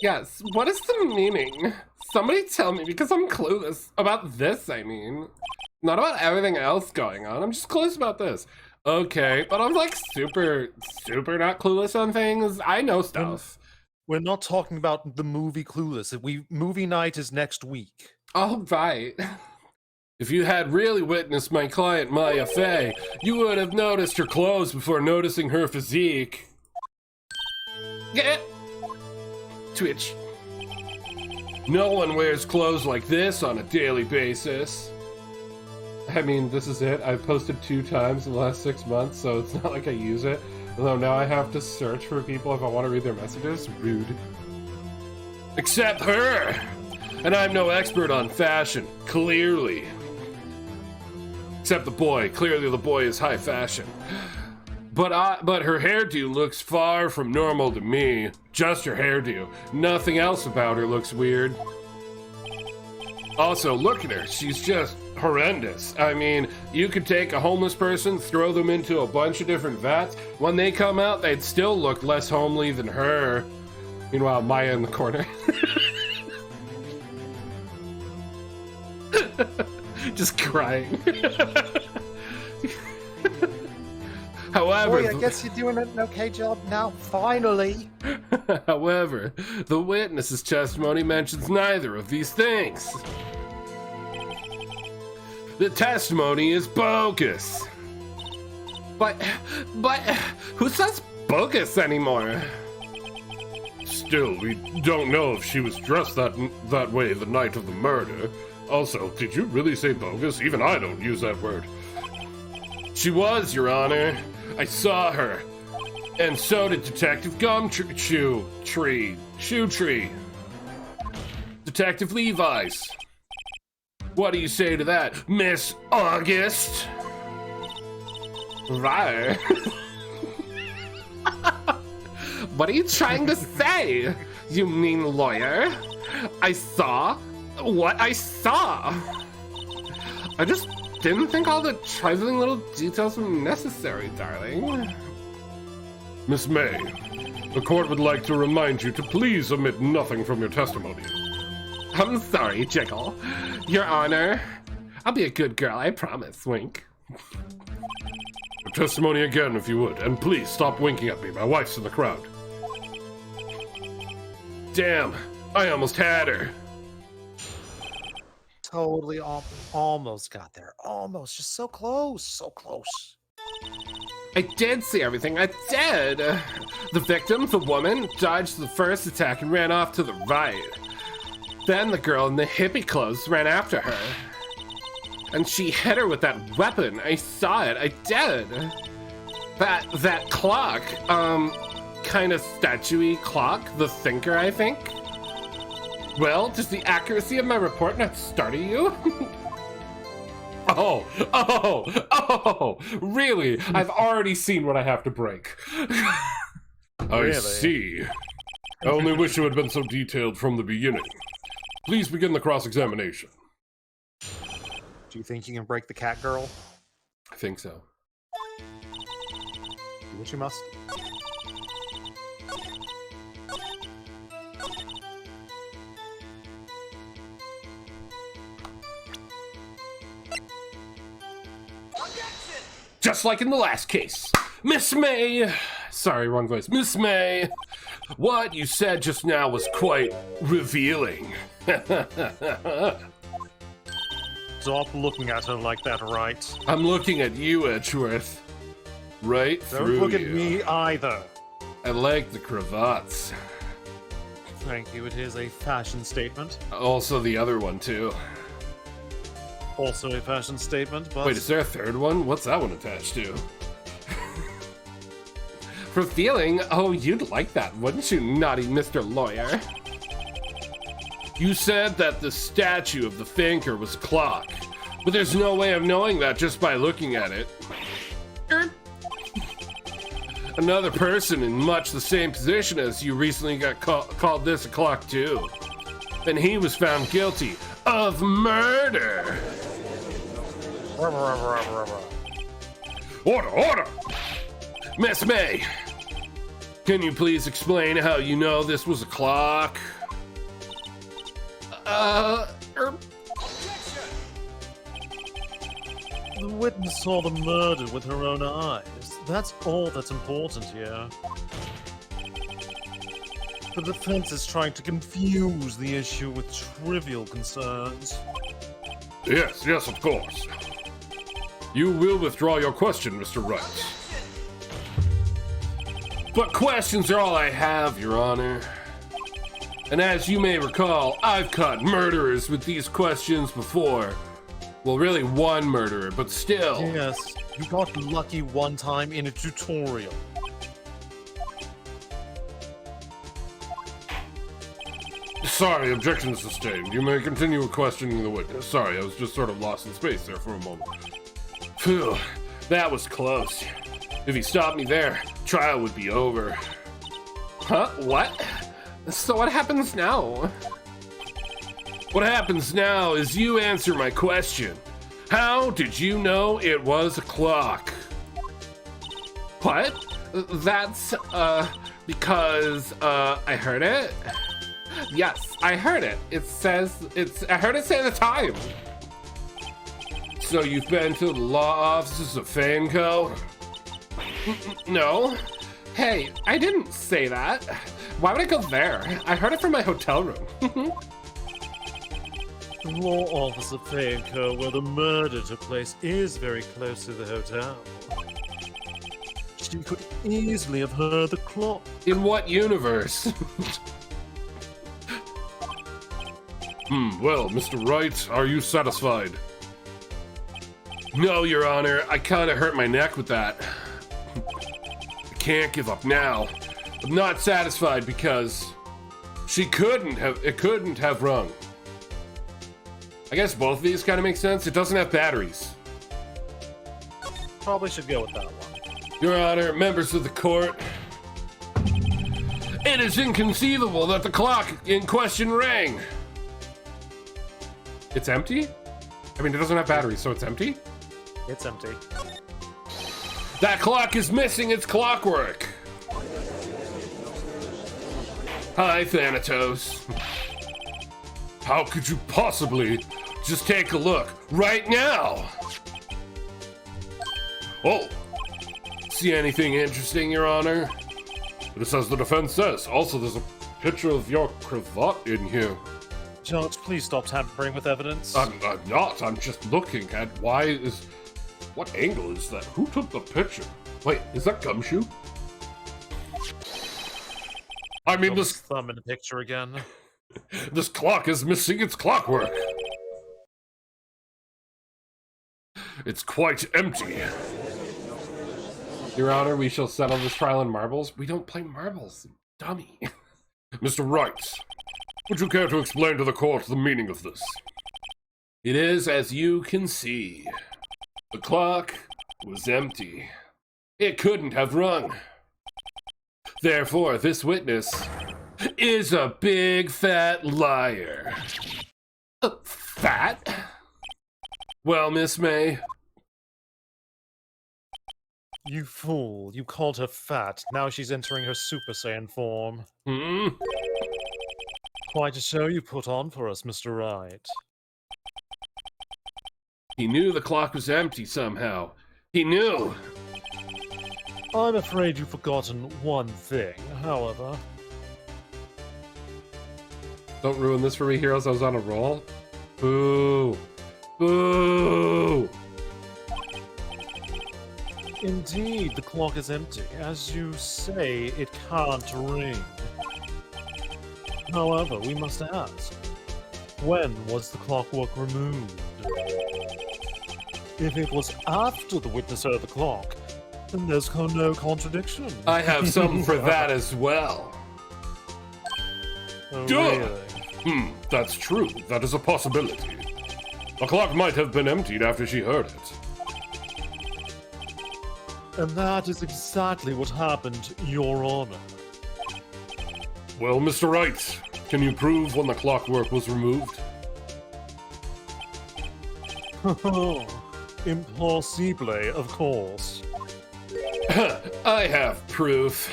Yes, what is the meaning? Somebody tell me, because I'm clueless. About this, I mean. Not about everything else going on. I'm just clueless about this. Okay, but I'm like super not clueless on things. I know stuff. We're not talking about the movie Clueless. Movie night is next week. All right. If you had really witnessed my client, Maya Fey, you would have noticed her clothes before noticing her physique. Yeah. Twitch. No one wears clothes like this on a daily basis. I mean, this is it. I've posted 2 times in the last 6 months, so it's not like I use it. Although now I have to search for people if I want to read their messages. Rude. Except her! And I'm no expert on fashion, clearly. Except the boy. Clearly the boy is high fashion. But her hairdo looks far from normal to me. Just her hairdo. Nothing else about her looks weird. Also, look at her. She's just horrendous. I mean, you could take a homeless person, throw them into a bunch of different vats. When they come out, they'd still look less homely than her. Meanwhile, Maya in the corner. Just crying. However, Boy, I guess you're doing an okay job now, finally. However, the witness's testimony mentions neither of these things. The testimony is bogus. But who says bogus anymore? Still, we don't know if she was dressed that way the night of the murder. Also, did you really say bogus? Even I don't use that word. She was, Your Honor. I saw her. And so did Detective Shoe Tree. Detective Levi's. What do you say to that, Miss August? Right. What are you trying to say? You mean lawyer? I saw what I saw. I just didn't think all the trifling little details were necessary, darling. Miss May, the court would like to remind you to please omit nothing from your testimony. I'm sorry, Jekyll. Your Honor, I'll be a good girl, I promise, wink. Your testimony again, if you would. And please stop winking at me. My wife's in the crowd. Damn, I almost had her. Totally almost got there. Almost. Just so close. So close. I did see everything. I did. The victim, the woman, dodged the first attack and ran off to the right. Then the girl in the hippie clothes ran after her. And she hit her with that weapon. I saw it. I did. That clock, kind of statue-y clock, the thinker, I think. Well, does the accuracy of my report not startle you? Oh, really? I've already seen what I have to break. I see. I only wish it had been so detailed from the beginning. Please begin the cross-examination. Do you think you can break the cat girl? I think so. Do what you must. Just like in the last case. Miss May! Sorry, wrong voice. Miss May, what you said just now was quite revealing. Stop looking at her like that, Wright. I'm looking at you, Edgeworth. Right through Don't look at you. me either. I like the cravats. Thank you, it is a fashion statement. Also the other one, too. Also a fashion statement, but... Wait, is there a third one? What's that one attached to? Revealing? Oh, you'd like that, wouldn't you, naughty Mr. Lawyer? You said that the statue of the thinker was a clock, but there's no way of knowing that just by looking at it. Another person in much the same position as you recently got called this a clock too. And he was found guilty of murder. Order! Miss May, can you please explain how you know this was a clock? The witness saw the murder with her own eyes. That's all that's important here. The defense is trying to confuse the issue with trivial concerns. Yes, of course. You will withdraw your question, Mr. Wright. But questions are all I have, Your Honor. And as you may recall, I've caught murderers with these questions before. Well, really one murderer, but still. Yes, you got lucky one time in a tutorial. Sorry, objection sustained. You may continue questioning the witness. Sorry, I was just sort of lost in space there for a moment. Phew, that was close. If he stopped me there, trial would be over. Huh? What? So what happens now? What happens now is you answer my question. How did you know it was a clock? What? That's, because, I heard it? Yes, I heard it. I heard it say the time. So you've been to the law offices of Fanco? No. Hey, I didn't say that. Why would I go there? I heard it from my hotel room. The law office of Fanco, where the murder took place, is very close to the hotel. She could easily have heard the clock. In what universe? Well, Mr. Wright, are you satisfied? No, Your Honor, I kinda hurt my neck with that. I can't give up now. I'm not satisfied because it couldn't have rung. I guess both of these kinda make sense. It doesn't have batteries. Probably should go with that one. Your Honor, members of the court, it is inconceivable that the clock in question rang. It's empty? I mean, it doesn't have batteries, so it's empty? It's empty. That clock is missing its clockwork. Hi, Thanatos. How could you possibly Just take a look right now. Oh, see anything interesting, Your Honor? It says the defense says. Also, there's a picture of your cravat in here. Judge, please stop tampering with evidence. I'm not. I'm just looking at what angle is that? Who took the picture? Wait, is that Gumshoe? I mean, This thumb in the picture again. this clock is missing its clockwork. It's quite empty. Your Honor, we shall settle this trial in marbles. We don't play marbles, dummy. Mr. Wright, would you care to explain to the court the meaning of this? It is as you can see. The clock was empty. It couldn't have rung. Therefore, this witness is a big fat liar. Fat? Well, Miss May. You fool. You called her fat. Now she's entering her Super Saiyan form. Hmm? Quite a show you put on for us, Mr. Wright. He knew the clock was empty somehow. He knew. I'm afraid you've forgotten one thing, however. Don't ruin this for me, heroes. I was on a roll. Boo. Boo. Indeed, the clock is empty. As you say, it can't ring. However, we must ask, when was the clockwork removed? If it was after the witness heard the clock, then there's no contradiction. I have something for that as well. Oh, Duh! really? That's true. That is a possibility. The clock might have been emptied after she heard it. And that is exactly what happened, Your Honor. Well, Mr. Wright, can you prove when the clockwork was removed? Impossible, of course. I have proof.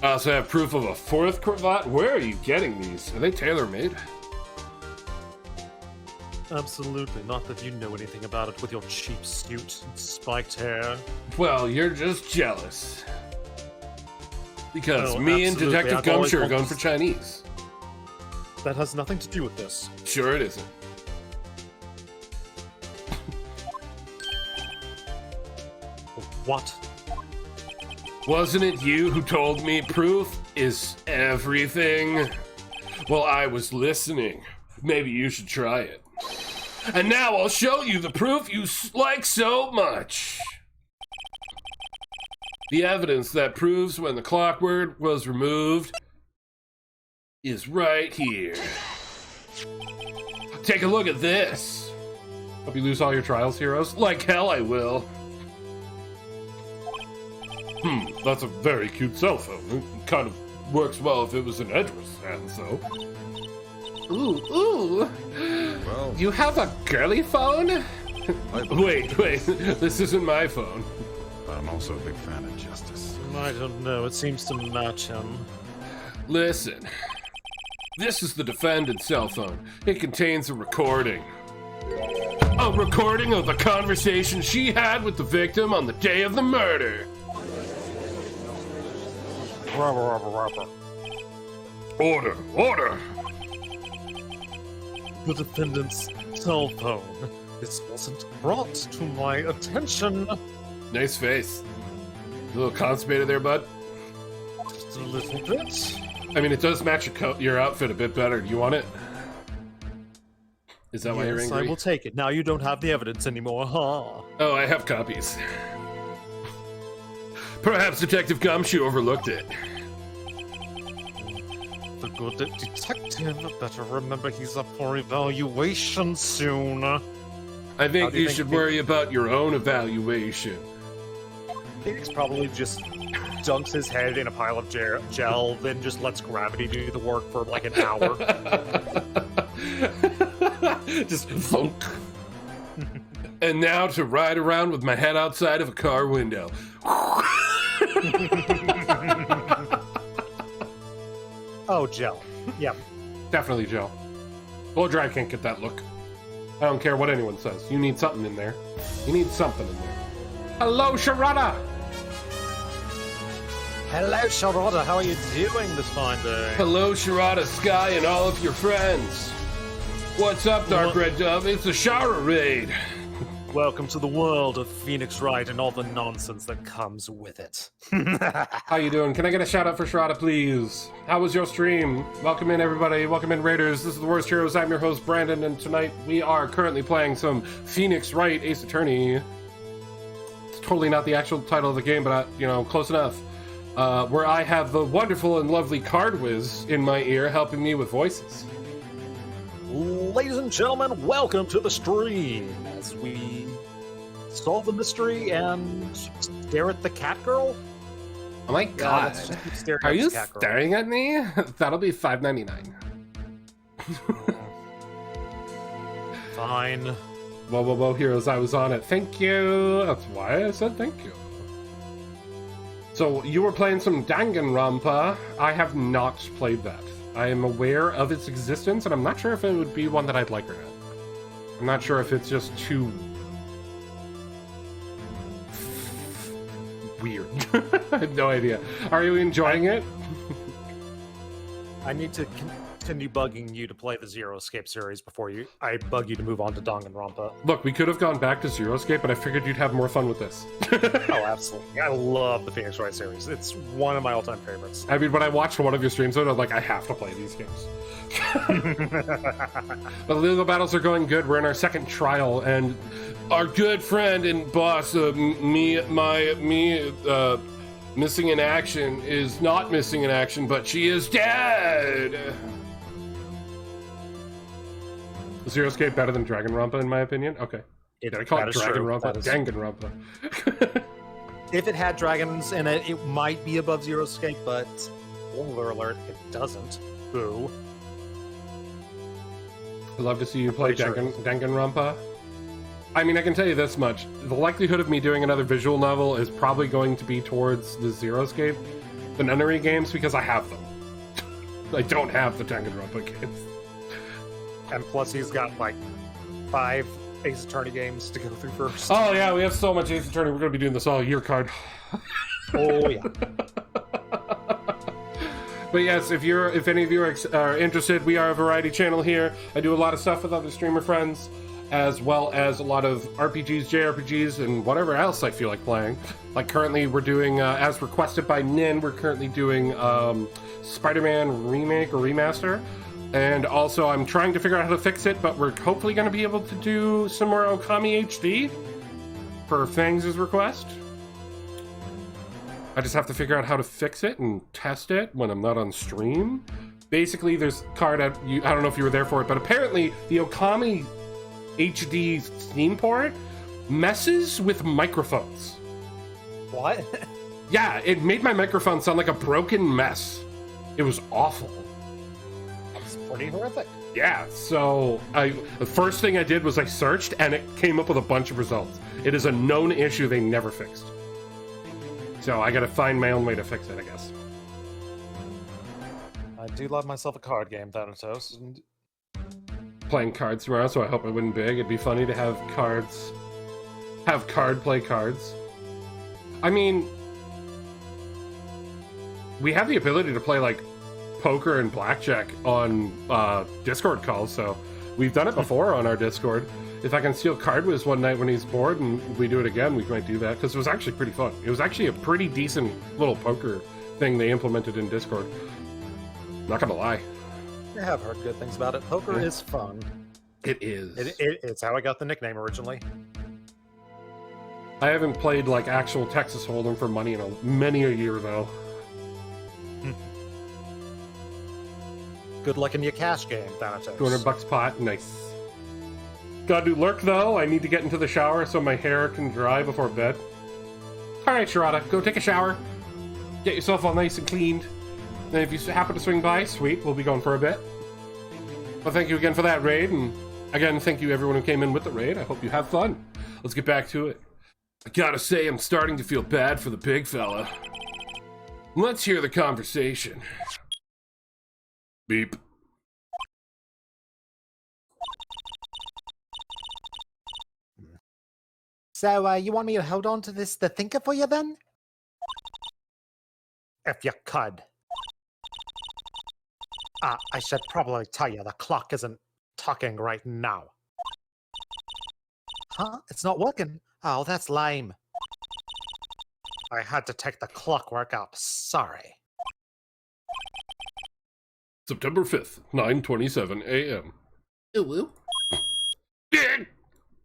I also have proof of a fourth cravat. Where are you getting these? Are they tailor-made? Absolutely, not that you know anything about it with your cheap suit and spiked hair. Well, you're just jealous. Because Oh, me and absolutely. Detective I've always Gumshoe are wanted going to- for Chinese. That has nothing to do with this. Sure it isn't. What? Wasn't it you who told me proof is everything? Well, I was listening. Maybe you should try it. And now I'll show you the proof you like so much. The evidence that proves when the clockwork was removed is right here. Take a look at this. Hope you lose all your trials, heroes. Like hell I will. That's a very cute cell phone. It kind of works well if it was in Edward's hands, though. Ooh. Well, You have a girly phone? Wait, this isn't my phone. I'm also a big fan of justice. I don't know, it seems to match him. Listen, this is the defendant's cell phone. It contains a recording. A recording of the conversation she had with the victim on the day of the murder. Order! The defendant's cell phone. This wasn't brought to my attention. Nice face. A little constipated there, bud. Just a little bit. I mean, it does match your outfit a bit better. Do you want it? Is that why you're Yes, angry? I will take it. Now you don't have the evidence anymore, huh? Oh, I have copies. Perhaps Detective Gumshoe overlooked it. The good detective better remember he's up for evaluation soon. I How think do you you think should he- worry about your own evaluation. Phoenix probably just dunks his head in a pile of gel, then just lets gravity do the work for like an hour. Just thunk. And now to ride around with my head outside of a car window. Oh, gel. Yeah. Definitely Joe. Blow dry can't get that look. I don't care what anyone says. You need something in there. You need something in there. Hello, Sharada! Hello, Charlotta. How are you doing this fine day? Hello, Sharada, Sky, and all of your friends. What's up, Dark Red Dove? It's the Shara Raid. Welcome to the world of Phoenix Wright and all the nonsense that comes with it. How you doing? Can I get a shout out for Sharada, please? How was your stream? Welcome in, everybody. Welcome in, Raiders. This is The Worst Heroes. I'm your host, Brandon, and tonight we are currently playing some Phoenix Wright Ace Attorney. It's totally not the actual title of the game, but, close enough. Where I have the wonderful and lovely CardWiz in my ear helping me with voices. Ladies and gentlemen, welcome to the stream as we solve the mystery and stare at the cat girl. Oh my god. Let's just keep staring Are at you this cat girl. staring at me? That'll be $5.99. Fine. Whoa, heroes, I was on it. Thank you. That's why I said thank you. So, you were playing some Danganronpa. I have not played that. I am aware of its existence, and I'm not sure if it would be one that I'd like or not. I'm not sure if it's just too weird. I have no idea. Are you enjoying it? I need to continue bugging you to play the Zero Escape series before I bug you to move on to Danganronpa. Look, we could have gone back to Zero Escape, but I figured you'd have more fun with this. Oh, absolutely. I love the Phoenix Wright series. It's one of my all-time favorites. I mean, when I watched one of your streams, I'm like, I have to play these games. But the legal battles are going good. We're in our second trial, and our good friend and boss, missing in action is not missing in action, but she is dead. Zero Escape better than Danganronpa, in my opinion. Okay. Did I call it Danganronpa? Danganronpa. If it had dragons in it, it might be above Zero Escape, but spoiler alert, it doesn't. Boo. I'd love to see you play Sure. Danganronpa. I mean, I can tell you this much. The likelihood of me doing another visual novel is probably going to be towards the Zero Escape, the Nunnery games, because I have them. I don't have the Danganronpa games. And plus, he's got like 5 Ace Attorney games to go through first. Oh yeah, we have so much Ace Attorney. We're going to be doing this all year, Card. Oh, yeah. But yes, if any of you are interested, we are a variety channel here. I do a lot of stuff with other streamer friends, as well as a lot of RPGs, JRPGs, and whatever else I feel like playing. Like currently we're doing, as requested by Nin, we're currently doing Spider-Man remake or remaster. And also I'm trying to figure out how to fix it, but we're hopefully going to be able to do some more Okami HD for Fangs' request. I just have to figure out how to fix it and test it when I'm not on stream. Basically, there's Card, I don't know if you were there for it, but apparently the Okami HD Steam port messes with microphones. What? Yeah, it made my microphone sound like a broken mess. It was awful. That's pretty horrific. Yeah, so the first thing I did was I searched, and it came up with a bunch of results. It is a known issue they never fixed. So I gotta find my own way to fix it, I guess. I do love myself a card game, Thanatos. Playing cards tomorrow, so I hope I win big. It'd be funny to have Card play cards. I mean, we have the ability to play like poker and blackjack on Discord calls, so we've done it before on our Discord. If I can steal CardWiz one night when he's bored and we do it again, we might do that, because it was actually pretty fun. It was actually a pretty decent little poker thing they implemented in Discord. Not gonna lie. I have heard good things about it. Poker is fun. It is. It's how I got the nickname originally. I haven't played like actual Texas Hold'em for money in many a year, though. Good luck in your cash game, Thanatos. $200 pot, nice. Gotta do lurk, though. I need to get into the shower so my hair can dry before bed. Alright, Sharada, go take a shower. Get yourself all nice and cleaned. And if you happen to swing by, sweet, we'll be going for a bit. Well, thank you again for that raid, and again, thank you everyone who came in with the raid. I hope you have fun. Let's get back to it. I gotta say, I'm starting to feel bad for the big fella. Let's hear the conversation. Beep. So, you want me to hold on to the thinker for you then? If you could. I should probably tell you the clock isn't talking right now. Huh? It's not working? Oh, that's lame. I had to take the clockwork out. Sorry. September 5th, 9:27 a.m. Ooh.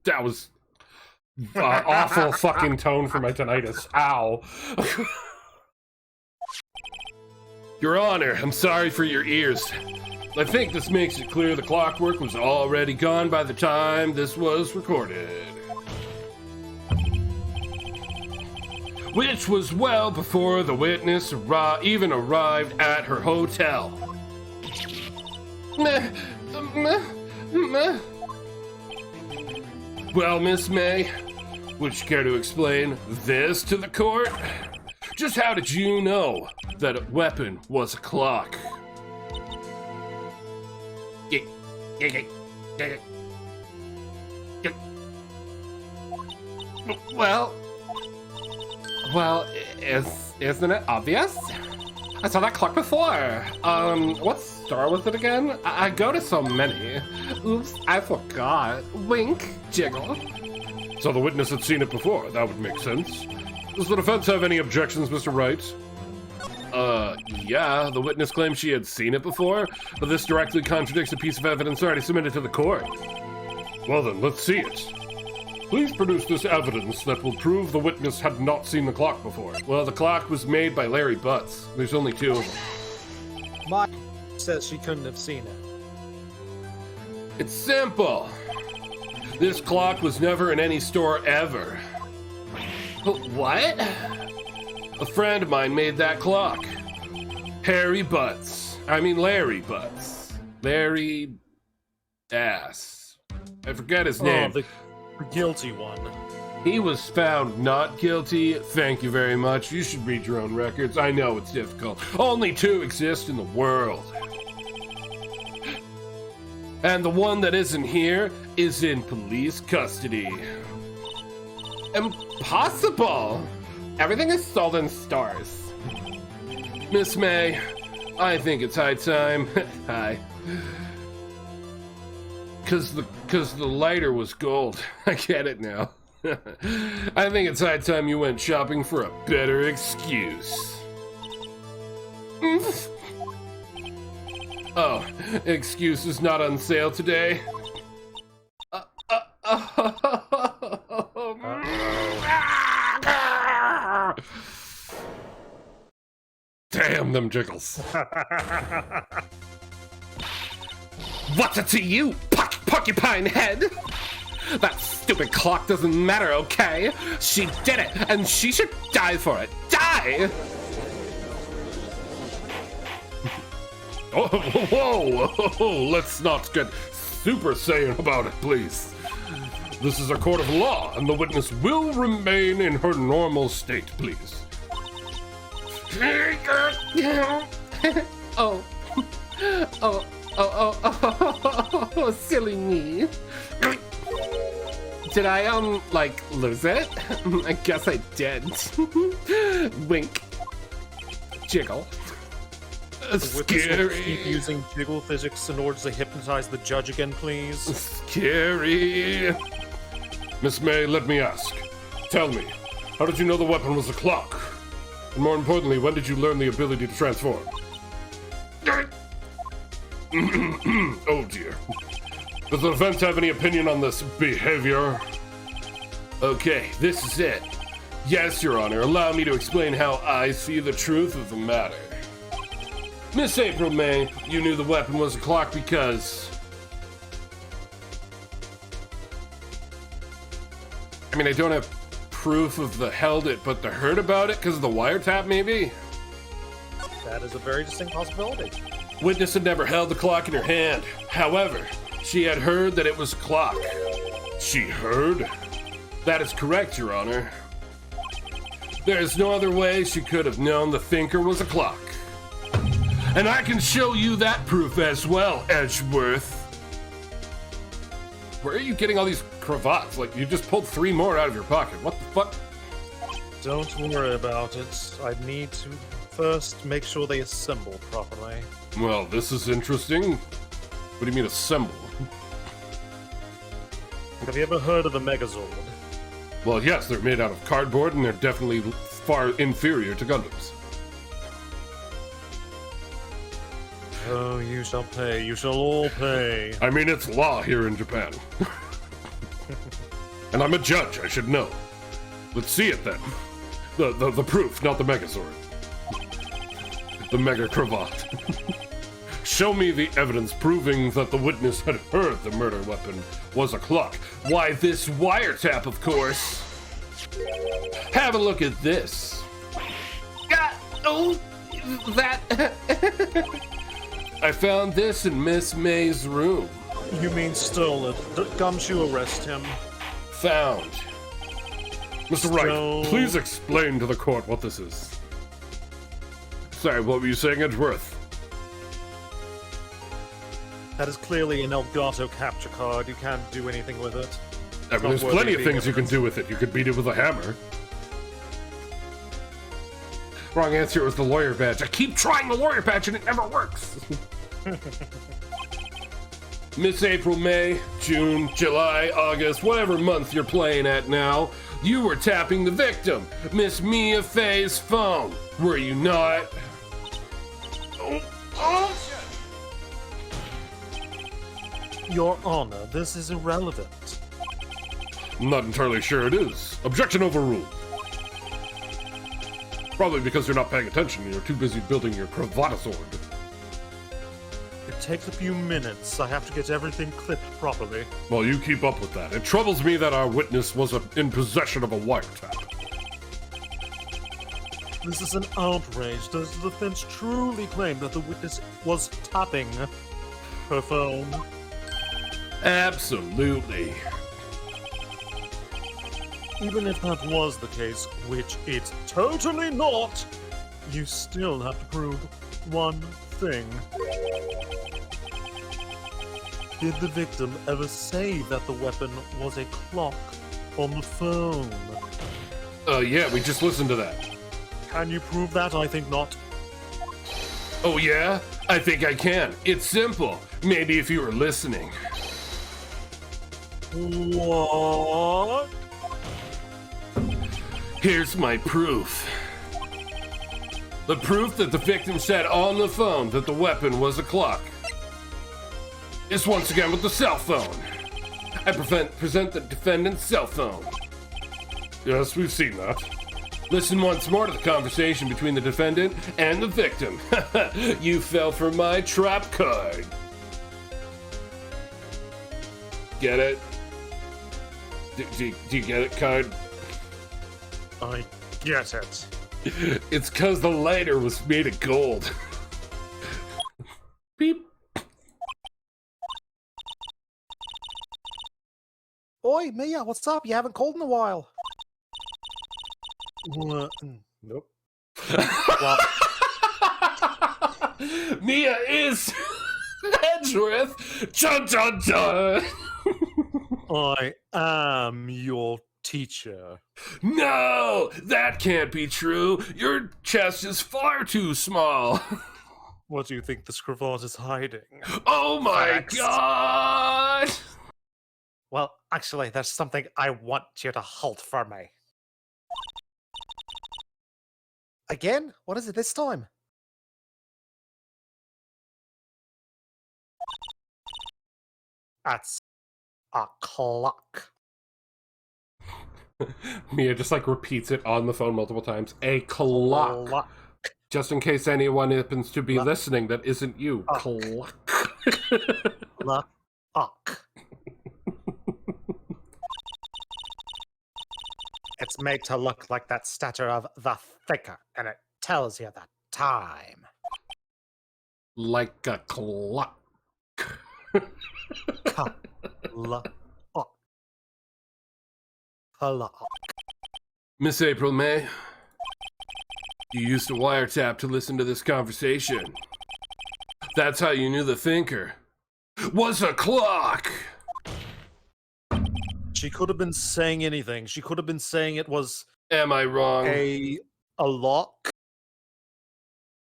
That was awful fucking tone for my tinnitus. Ow. Your Honor, I'm sorry for your ears. I think this makes it clear the clockwork was already gone by the time this was recorded. Which was well before the witness even arrived at her hotel. Well, Miss May, would you care to explain this to the court? Just how did you know that a weapon was a clock? Well, isn't it obvious? I saw that clock before. What store was it again? I go to so many. Oops, I forgot. Wink, jiggle. So the witness had seen it before. That would make sense. Does the defense have any objections, Mr. Wright? Yeah, the witness claims she had seen it before, but this directly contradicts a piece of evidence already submitted to the court. Well then, let's see it. Please produce this evidence that will prove the witness had not seen the clock before. Well, the clock was made by Larry Butts. There's only 2 of them. My says she couldn't have seen it. It's simple. This clock was never in any store ever. What? A friend of mine made that clock. Larry Butts. Larry Ass. I forget his name. The guilty one. He was found not guilty. Thank you very much. You should read your own records. I know it's difficult. Only 2 exist in the world. And the one that isn't here is in police custody. Impossible! Everything is sold in stores. Miss May, I think it's high time. Hi. Cause the lighter was gold. I get it now. I think it's high time you went shopping for a better excuse. Oh, excuse is not on sale today. Damn them jiggles. What's it to you, porcupine head? That stupid clock doesn't matter, okay? She did it, and she should die for it. Die! Oh, whoa, let's not get Super Saiyan about it, please. This is a court of law, and the witness will remain in her normal state, please. Oh, silly me. Did I, lose it? I guess I did. Wink. Jiggle. Scary. Keep using jiggle physics in order to hypnotize the judge again, please. Scary. Miss May, let me ask. Tell me, how did you know the weapon was a clock? And more importantly, when did you learn the ability to transform? Oh dear. Does the defense have any opinion on this behavior? Okay, this is it. Yes, Your Honor, allow me to explain how I see the truth of the matter. Miss April May, you knew the weapon was a clock because... I don't have proof of the held it, but the heard about it because of the wiretap, maybe? That is a very distinct possibility. Witness had never held the clock in her hand. However, she had heard that it was a clock. She heard? That is correct, Your Honor. There is no other way she could have known the thinker was a clock. And I can show you that proof as well, Edgeworth. Where are you getting all these cravats? Like, you just pulled 3 more out of your pocket. What the fuck? Don't worry about it. I need to first make sure they assemble properly. Well, this is interesting. What do you mean assemble? Have you ever heard of the Megazord? Well, yes, they're made out of cardboard, and they're definitely far inferior to Gundams. Oh, you shall pay. You shall all pay. I mean, it's law here in Japan. And I'm a judge, I should know. Let's see it then. The proof, not the Megazord. The Mega Cravat. Show me the evidence proving that the witness had heard the murder weapon was a clock. Why, this wiretap, of course. Have a look at this. That. I found this in Miss May's room. You mean stolen? Gumshoe, arrest him. Found. Mr. Wright, Stone. please explain to the court what this is. Sorry, what were you saying, Edgeworth? That is clearly an Elgato capture card. You can't do anything with it. I mean, there's Not worthy plenty of being things you can do with it. You could beat it with a hammer. Wrong answer, it was the lawyer badge. I keep trying the lawyer badge and it never works. Miss April, May, June, July, August, whatever month you're playing at now, you were tapping the victim, Miss Mia Fey's phone. Were you not? Your Honor, this is irrelevant. I'm not entirely sure it is. Objection overruled. Probably because you're not paying attention and you're too busy building your Cravatasaur. It takes a few minutes. I have to get everything clipped properly. Well, you keep up with that. It troubles me that our witness was in possession of a wiretap. This is an outrage. Does the defense truly claim that the witness was tapping her phone? Absolutely. Even if that was the case, which it's totally not, you still have to prove one thing. Did the victim ever say that the weapon was a clock on the phone? Yeah, we just listened to that. Can you prove that? I think not. Oh yeah? I think I can. It's simple. Maybe if you were listening. What? Here's my proof. The proof that the victim said on the phone that the weapon was a clock. Is once again with the cell phone. I present the defendant's cell phone. Yes, we've seen that. Listen once more to the conversation between the defendant and the victim. You fell for my trap card. Get it? Do you get it, card? I get it. It's cause the lighter was made of gold. Beep. Oi, Mia, what's up? You haven't called in a while. Nope. Mia is Edgeworth. Dun dun dun. I am your teacher. No, that can't be true. Your chest is far too small. What do you think this cravat is hiding? Oh my Facts. god! Well, actually, there's something I want you to hold for me. Again? What is it this time? That's a clock. Mia just like repeats it on the phone multiple times. A clock. Clock. Just in case anyone happens to be Clock. listening that isn't you. Clock. Clock. Clock. It's made to look like that statue of the Thinker, and it tells you the time. Like a clock. Clock. Clock. Miss April May, you used a wiretap to listen to this conversation. That's how you knew the thinker was a clock. She could have been saying anything. She could have been saying it was Am I wrong? a lock.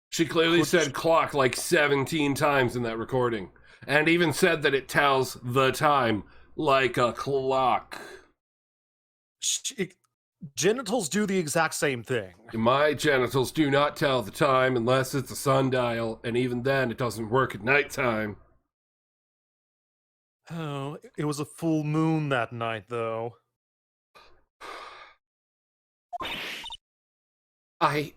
She clearly Could said clock like 17 times in that recording. And even said that it tells the time like a clock. Genitals do the exact same thing. My genitals do not tell the time unless it's a sundial, and even then it doesn't work at nighttime. Oh, it was a full moon that night, though. I...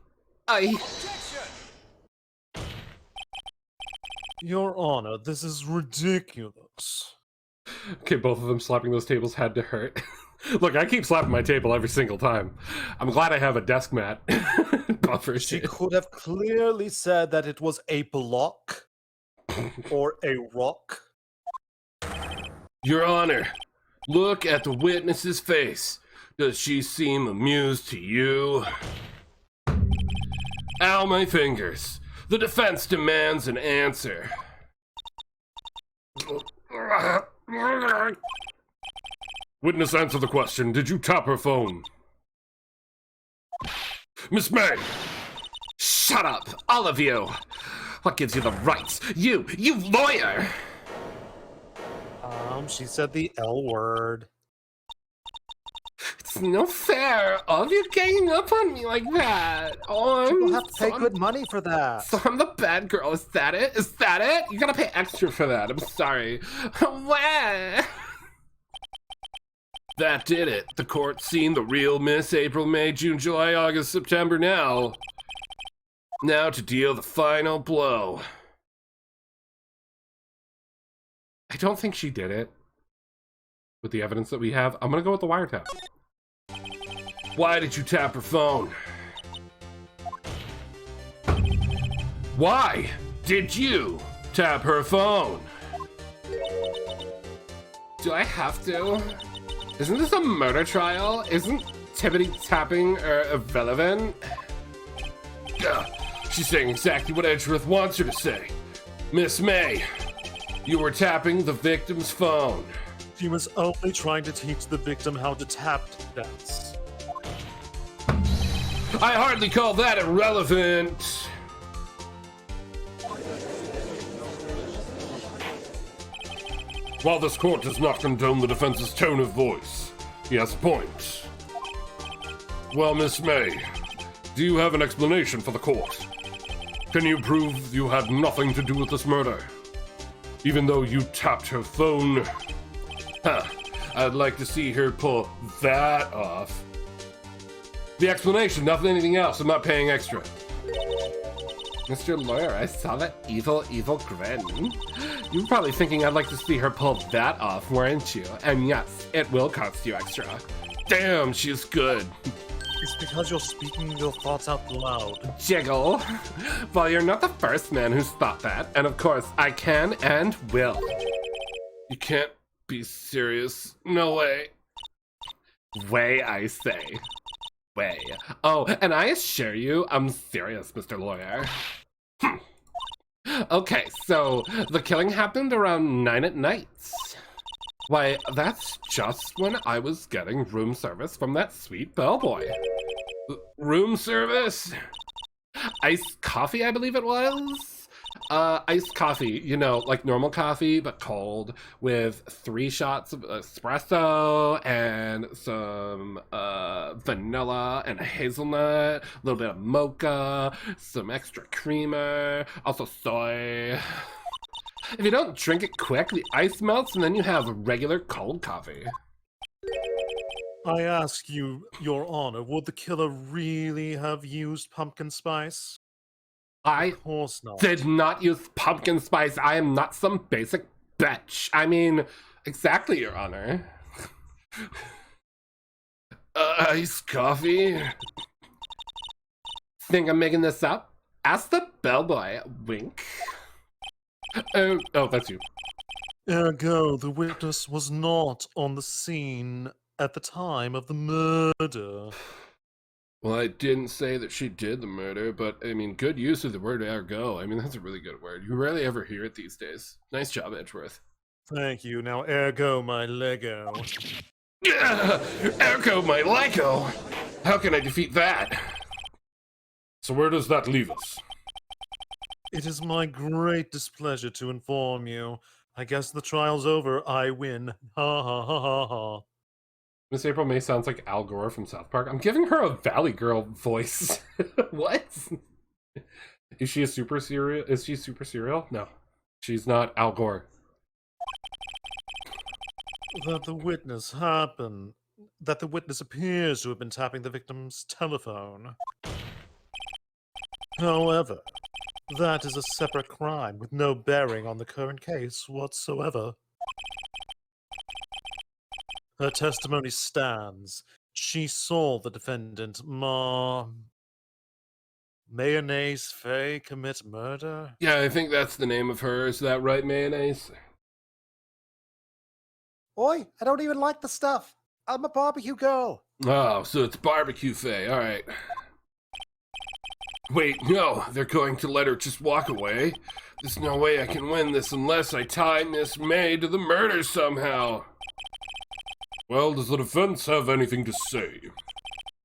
Your Honor, this is ridiculous. Okay, both of them slapping those tables had to hurt. Look, I keep slapping my table every single time. I'm glad I have a desk mat. Buffer She shit. could have clearly said that it was a block or a rock. Your Honor, look at the witness's face. Does she seem amused to you? Ow, my fingers. The defense demands an answer. Witness, answer the question. Did you tap her phone? Miss May! Shut up, all of you! What gives you the rights? You lawyer! She said the L word. It's no fair. All of you ganging up on me like that. Oh, People have to pay good money for that. So I'm the bad girl. Is that it? Is that it? You gotta pay extra for that. I'm sorry. What? That did it. The court's seen the real Miss April, May, June, July, August, September now. Now to deal the final blow. I don't think she did it. With the evidence that we have, I'm gonna go with the wiretap. Why did you tap her phone? Why did you tap her phone? Do I have to? Isn't this a murder trial? Isn't tippity tapping irrelevant? She's saying exactly what Edgeworth wants her to say. Miss May, you were tapping the victim's phone. She was only trying to teach the victim how to tap dance. I hardly call that irrelevant. While this court does not condone the defense's tone of voice, he has a point. Well, Miss May, do you have an explanation for the court? Can you prove you had nothing to do with this murder? Even though you tapped her phone? Huh, I'd like to see her pull that off. The explanation, nothing anything else. I'm not paying extra. Mr. Lawyer, I saw that evil grin. You were probably thinking I'd like to see her pull that off, weren't you? And yes, it will cost you extra. Damn, she's good. It's because you're speaking your thoughts out loud. Jiggle. Well, you're not the first man who's thought that, and of course, I can and will. You can't be serious. No way. Way, I say. Way. Oh, and I assure you, I'm serious, Mr. Lawyer. Okay, so the killing happened around 9 at night. Why, that's just when I was getting room service from that sweet bellboy. Room service? Iced coffee, I believe it was? Iced coffee, you know, like normal coffee, but cold, with 3 shots of espresso and some vanilla and a hazelnut, a little bit of mocha, some extra creamer, also soy. If you don't drink it quick, the ice melts and then you have regular cold coffee. I ask you, Your Honor, would the killer really have used pumpkin spice? Of course not. Did not use pumpkin spice. I am not some basic bitch. I mean, exactly, Your Honor. Iced coffee? Think I'm making this up? Ask the bellboy. Wink. Oh, that's you. Ergo, the witness was not on the scene at the time of the murder. Well, I didn't say that she did the murder, but I mean, good use of the word ergo. I mean, that's a really good word. You rarely ever hear it these days. Nice job, Edgeworth. Thank you. Now, ergo my Lego. Ergo my Lyco! How can I defeat that? So where does that leave us? It is my great displeasure to inform you. I guess the trial's over. I win. Ha ha ha ha ha. Miss April May sounds like Al Gore from South Park. I'm giving her a Valley Girl voice. What? Is she a super serial? Is she super serial? No. She's not Al Gore. That the witness appears to have been tapping the victim's telephone. However, that is a separate crime with no bearing on the current case whatsoever. Her testimony stands. She saw the defendant, Mayonnaise Faye, commit murder. Yeah, I think that's the name of her. Is that right, Mayonnaise? Oi, I don't even like the stuff. I'm a barbecue girl. Oh, so it's Barbecue Faye. All right. Wait, no, they're going to let her just walk away? There's no way I can win this unless I tie Miss May to the murder somehow. Well, does the defense have anything to say?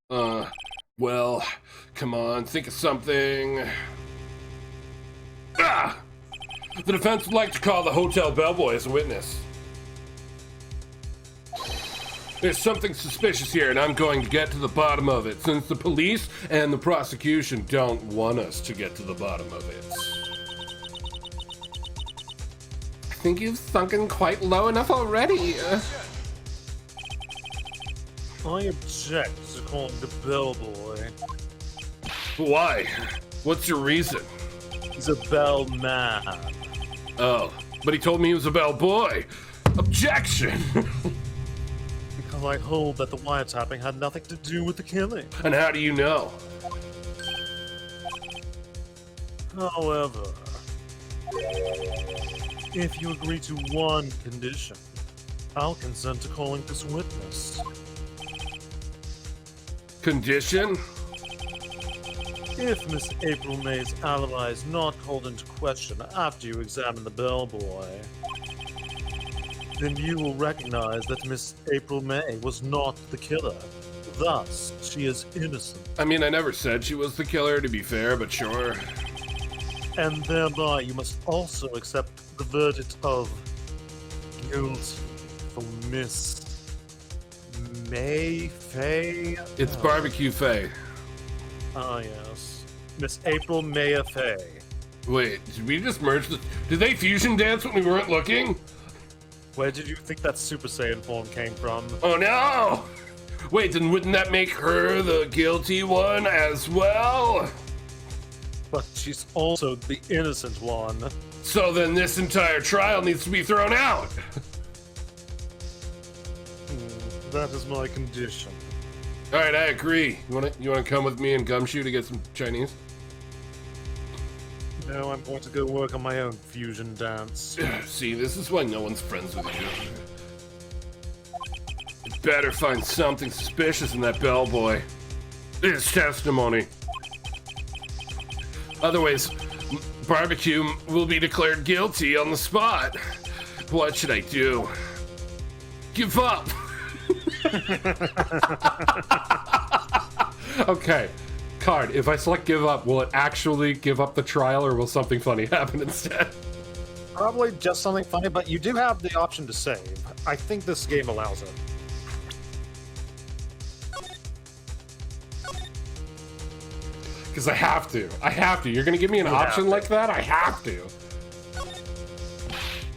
Well, come on, think of something. Ah! The defense would like to call the hotel bellboy as a witness. There's something suspicious here, and I'm going to get to the bottom of it, since the police and the prosecution don't want us to get to the bottom of it. I think you've sunken quite low enough already. I object to calling the bellboy. Why? What's your reason? He's a bellman. Oh, but he told me he was a bellboy. Objection! Because I hold that the wiretapping had nothing to do with the killing. And how do you know? However, if you agree to one condition, I'll consent to calling this witness. Condition? If Miss April May's alibi is not called into question after you examine the bellboy, then you will recognize that Miss April May was not the killer. Thus, she is innocent. I mean, I never said she was the killer, to be fair, but sure. And thereby, you must also accept the verdict of guilty for Miss May Faye. It's Barbecue Faye. Ah, yes. Miss April May Faye. Wait, did we just merge the... Did they fusion dance when we weren't looking? Where did you think that Super Saiyan form came from? Oh no! Wait, then wouldn't that make her the guilty one as well? But she's also the innocent one. So then this entire trial needs to be thrown out! That is my condition. Alright, I agree. You wanna come with me and Gumshoe to get some Chinese? No, I'm going to go work on my own fusion dance. See, this is why no one's friends with you. You better find something suspicious in that bellboy. His testimony. Otherwise, Barbecue will be declared guilty on the spot. What should I do? Give up! Okay. Card, if I select give up, will it actually give up the trial or will something funny happen instead? Probably just something funny, but you do have the option to save. I think this game allows it. Because I have to. I have to. You're going to give me an option like that? I have to.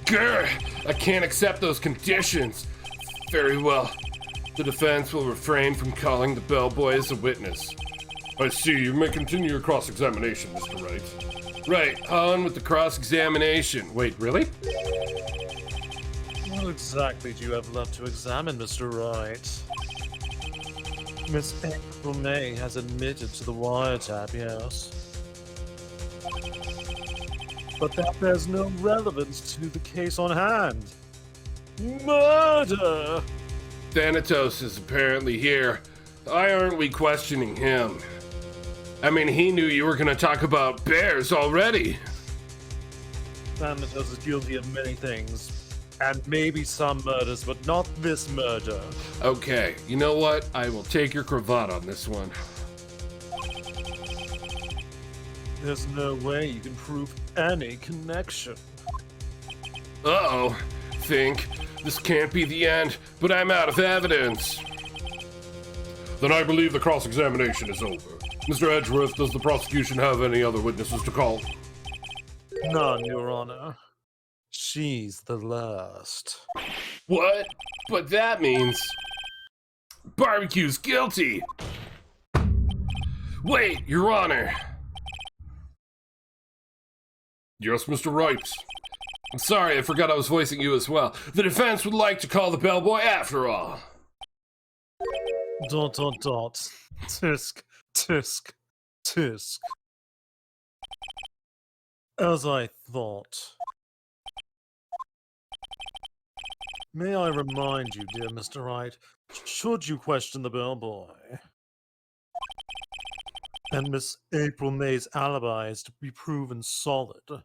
Grr! I can't accept those conditions. Very well. The defense will refrain from calling the bellboy as a witness. I see. You may continue your cross-examination, Mr. Wright. Right, on with the cross-examination. Wait, really? What exactly do you have left to examine, Mr. Wright? Miss April May has admitted to the wiretap, yes. But that bears no relevance to the case on hand. Murder! Thanatos is apparently here. Why aren't we questioning him? I mean, he knew you were going to talk about bears already. Thanatos is guilty of many things. And maybe some murders, but not this murder. Okay, you know what? I will take your cravat on this one. There's no way you can prove any connection. Uh-oh. Think. This can't be the end, but I'm out of evidence. Then I believe the cross-examination is over. Mr. Edgeworth, does the prosecution have any other witnesses to call? None, Your Honor. She's the last. What? But that means... Barbecue's guilty! Wait, Your Honor! Yes, Mr. Wright. I'm sorry, I forgot I was voicing you as well. The defense would like to call the bellboy after all. ... Tisk, tisk, tisk. As I thought. May I remind you, dear Mr. Wright, should you question the bellboy, and Miss April May's alibi is to be proven solid,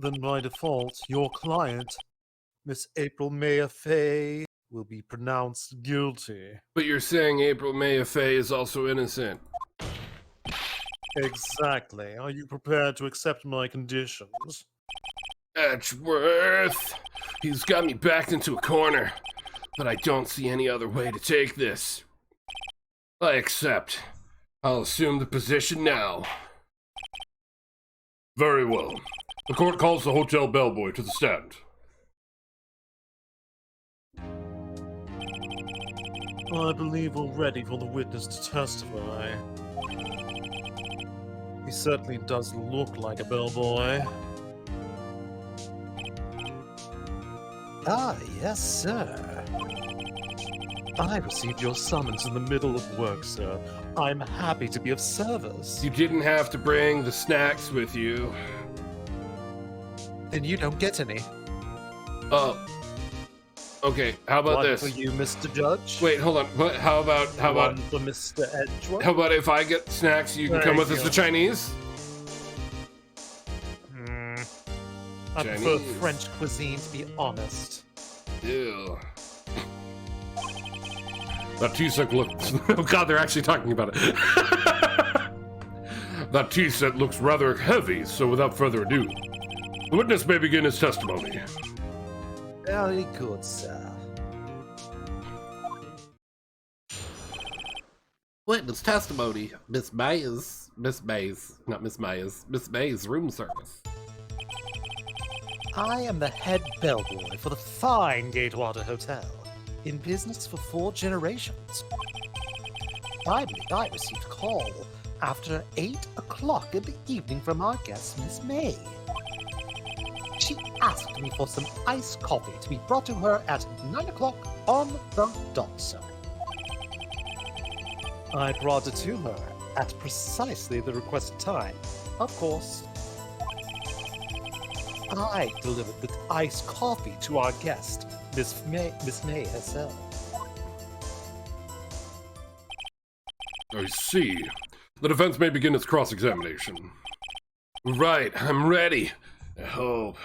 then by default, your client, Miss April May Fay, will be pronounced guilty. But you're saying April May Fay is also innocent. Exactly. Are you prepared to accept my conditions? Edgeworth! He's got me backed into a corner, but I don't see any other way to take this. I accept. I'll assume the position now. Very well. The court calls the hotel bellboy to the stand. I believe we're ready for the witness to testify. He certainly does look like a bellboy. Ah, yes, sir. I received your summons in the middle of work, sir. I'm happy to be of service. You didn't have to bring the snacks with you. Then you don't get any. Oh. Okay, how about One this? for you, Mr. Judge. Wait, hold on. What? How about One for Mr. Edgeworth. how about if I get snacks, you can come with us to Chinese? I prefer Chinese. French cuisine, to be honest. Ew. That tea set looks... Oh god, they're actually talking about it. That tea set looks rather heavy, so without further ado, the witness may begin his testimony. Very good, sir. Witness testimony. Miss May's room service. I am the head bellboy for the fine Gatewater Hotel, in business for 4 generations. I believe I received a call after 8 o'clock in the evening from our guest, Miss May. She asked me for some iced coffee to be brought to her at 9 o'clock on the dot, sir. I brought it to her at precisely the requested time, of course. I delivered the iced coffee to our guest, Miss May herself. I see. The defense may begin its cross-examination. Right, I'm ready. I hope.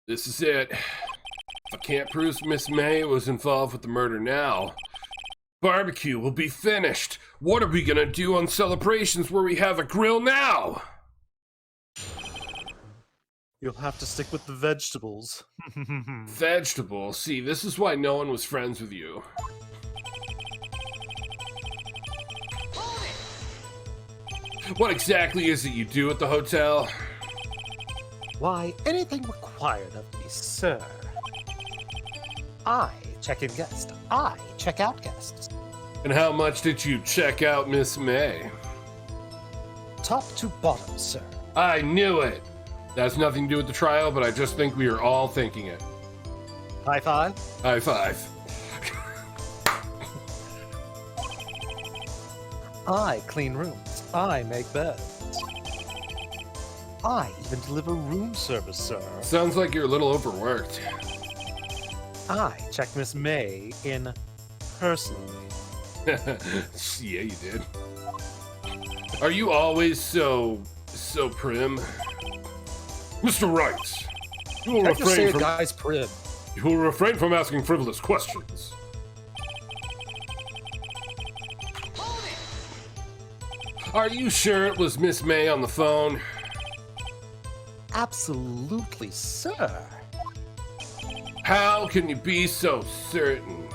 This is it. If I can't prove Miss May was involved with the murder now, barbecue will be finished. What are we gonna do on celebrations where we have a grill now? You'll have to stick with the vegetables. Vegetables? See, this is why no one was friends with you. What exactly is it you do at the hotel? Why, anything required of me, sir. I check in guests. I check out guests. And how much did you check out Miss May? Top to bottom, sir. I knew it! That has nothing to do with the trial, but I just think we are all thinking it. High five. High five. I clean rooms. I make beds. I even deliver room service, sir. Sounds like you're a little overworked. I check Miss May in personally. Yeah, you did. Are you always so prim? Mr. Wright, You will Can't just say refrain a from guy's crib. you will refrain from asking frivolous questions. Are you sure it was Miss May on the phone? Absolutely, sir. How can you be so certain?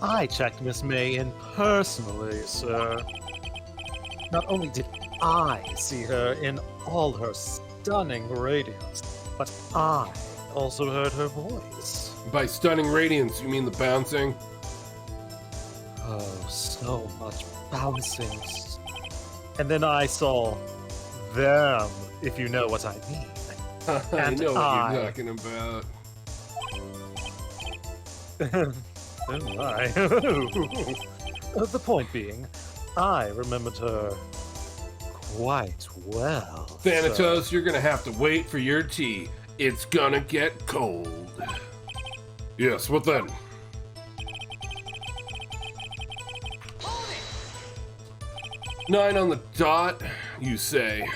I checked Miss May in personally, sir. Not only did I see her in all her stunning radiance, but I also heard her voice. By stunning radiance, you mean the bouncing? Oh, so much bouncing. And then I saw them, if you know what I mean. I And know what I- you're talking about. Oh my. The point being, I remembered her quite well. Thanatos, you're gonna have to wait for your tea. It's gonna get cold. Yes, what then? Nine on the dot, you say?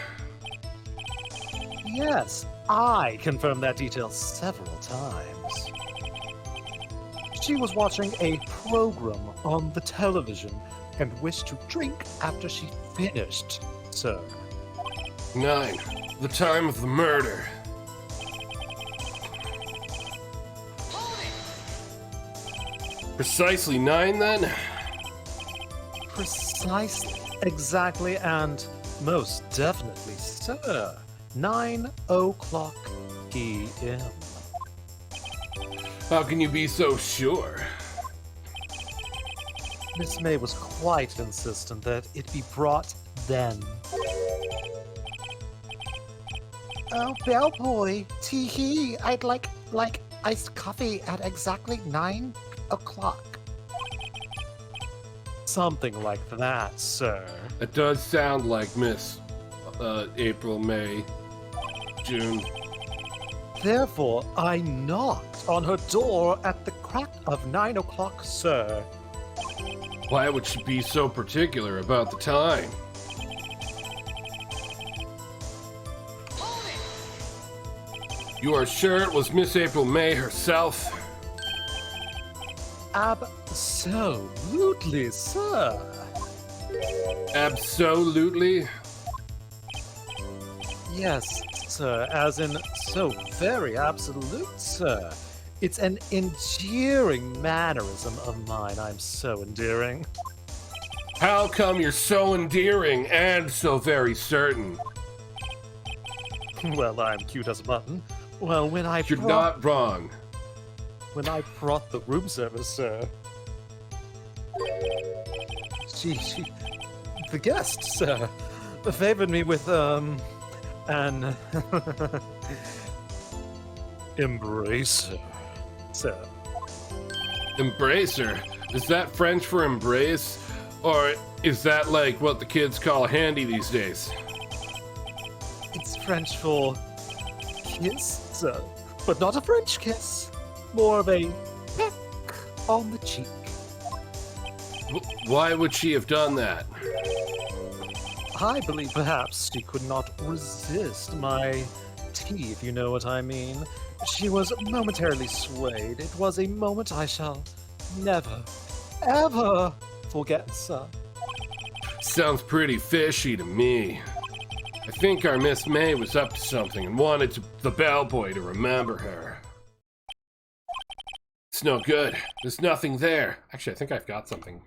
Yes, I confirmed that detail several times. She was watching a program on the television and wished to drink after she finished, sir. 9. The time of the murder. Precisely 9 then? Precisely, exactly, and most definitely, sir. 9:00 p.m. How can you be so sure? Miss May was quite insistent that it be brought then. Oh, bellboy, tee-hee, I'd like iced coffee at exactly 9 o'clock. Something like that, sir. It does sound like Miss April, May, June. Therefore, I knocked on her door at the crack of 9 o'clock, sir. Why would she be so particular about the time? You are sure it was Miss April May herself? Absolutely, sir. Absolutely? Yes, sir, as in so very absolute, sir. It's an endearing mannerism of mine. I'm so endearing. How come you're so endearing and so very certain? Well, I'm cute as a button. Well, when I You're not wrong. when I brought the room service, sir. She, the guest, sir, favored me with, an embracer, sir. Embracer? Is that French for embrace? Or is that like what the kids call handy these days? It's French for kiss, sir, but not a French kiss. More of a peck on the cheek. Why would she have done that? I believe perhaps she could not resist my tea, if you know what I mean. She was momentarily swayed. It was a moment I shall never, ever forget, sir. Sounds pretty fishy to me. I think our Miss May was up to something and wanted the bellboy to remember her. It's no good. There's nothing there. Actually, I think I've got something.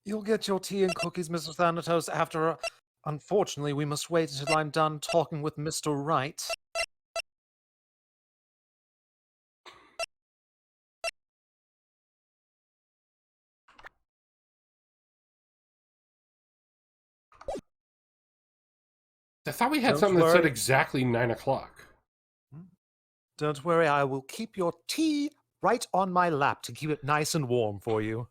You'll get your tea and cookies, Mr. Thanatos, after... Unfortunately, we must wait until I'm done talking with Mr. Wright. I thought we had Don't something that said worry. exactly 9 o'clock. Don't worry, I will keep your tea right on my lap to keep it nice and warm for you.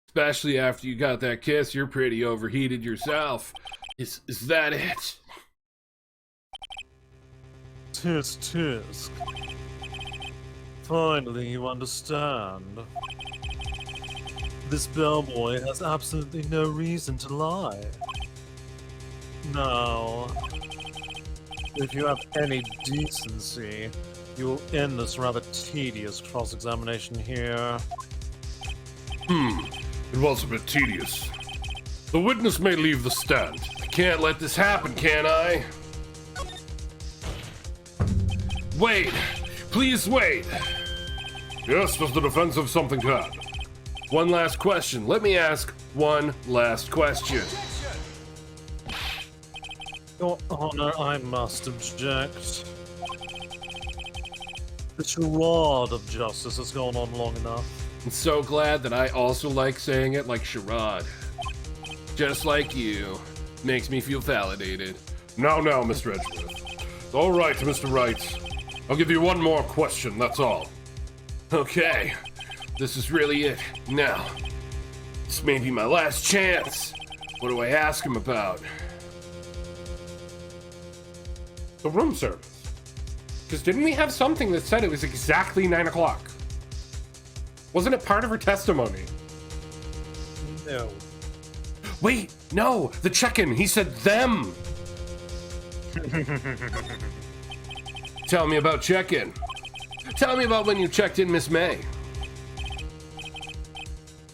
Especially after you got that kiss, you're pretty overheated yourself. Is that it? Tisk tisk. Finally, you understand. This bellboy has absolutely no reason to lie. Now, if you have any decency, you will end this rather tedious cross-examination here. It was a bit tedious. The witness may leave the stand. I can't let this happen, can I? Wait! Please wait! Yes, does the defense have something to add? One last question. Let me ask one last question. Your Honor, I must object. The charade of justice has gone on long enough. I'm so glad that I also like saying it like charade. Just like you. Makes me feel validated. Now, Mr. Edgeworth. All right, Mr. Wright. I'll give you one more question, that's all. Okay. This is really it. Now, this may be my last chance. What do I ask him about? The room service. Because didn't we have something that said it was exactly 9 o'clock? Wasn't it part of her testimony? No. Wait, no, the check-in, he said them. Tell me about check-in. Tell me about when you checked in Miss May.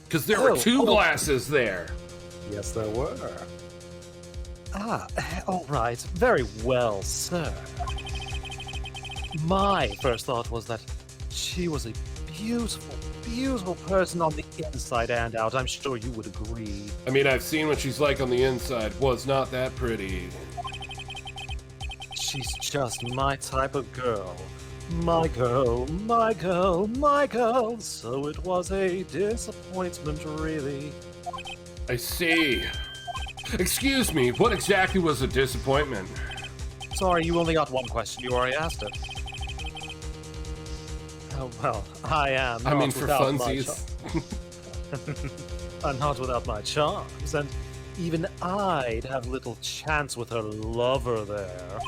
Because there were two glasses there. Yes, there were. All right. Very well, sir. My first thought was that she was a beautiful, beautiful person on the inside and out. I'm sure you would agree. I mean, I've seen what she's like on the inside. Was not that pretty. She's just my type of girl. My girl, my girl, my girl. So it was a disappointment, really. I see. Excuse me, what exactly was a disappointment? Sorry, you only got one question. You already asked it. Oh, well, I am. I not mean, for without my funsies. I'm not without my charms, and even I'd have little chance with her lover there.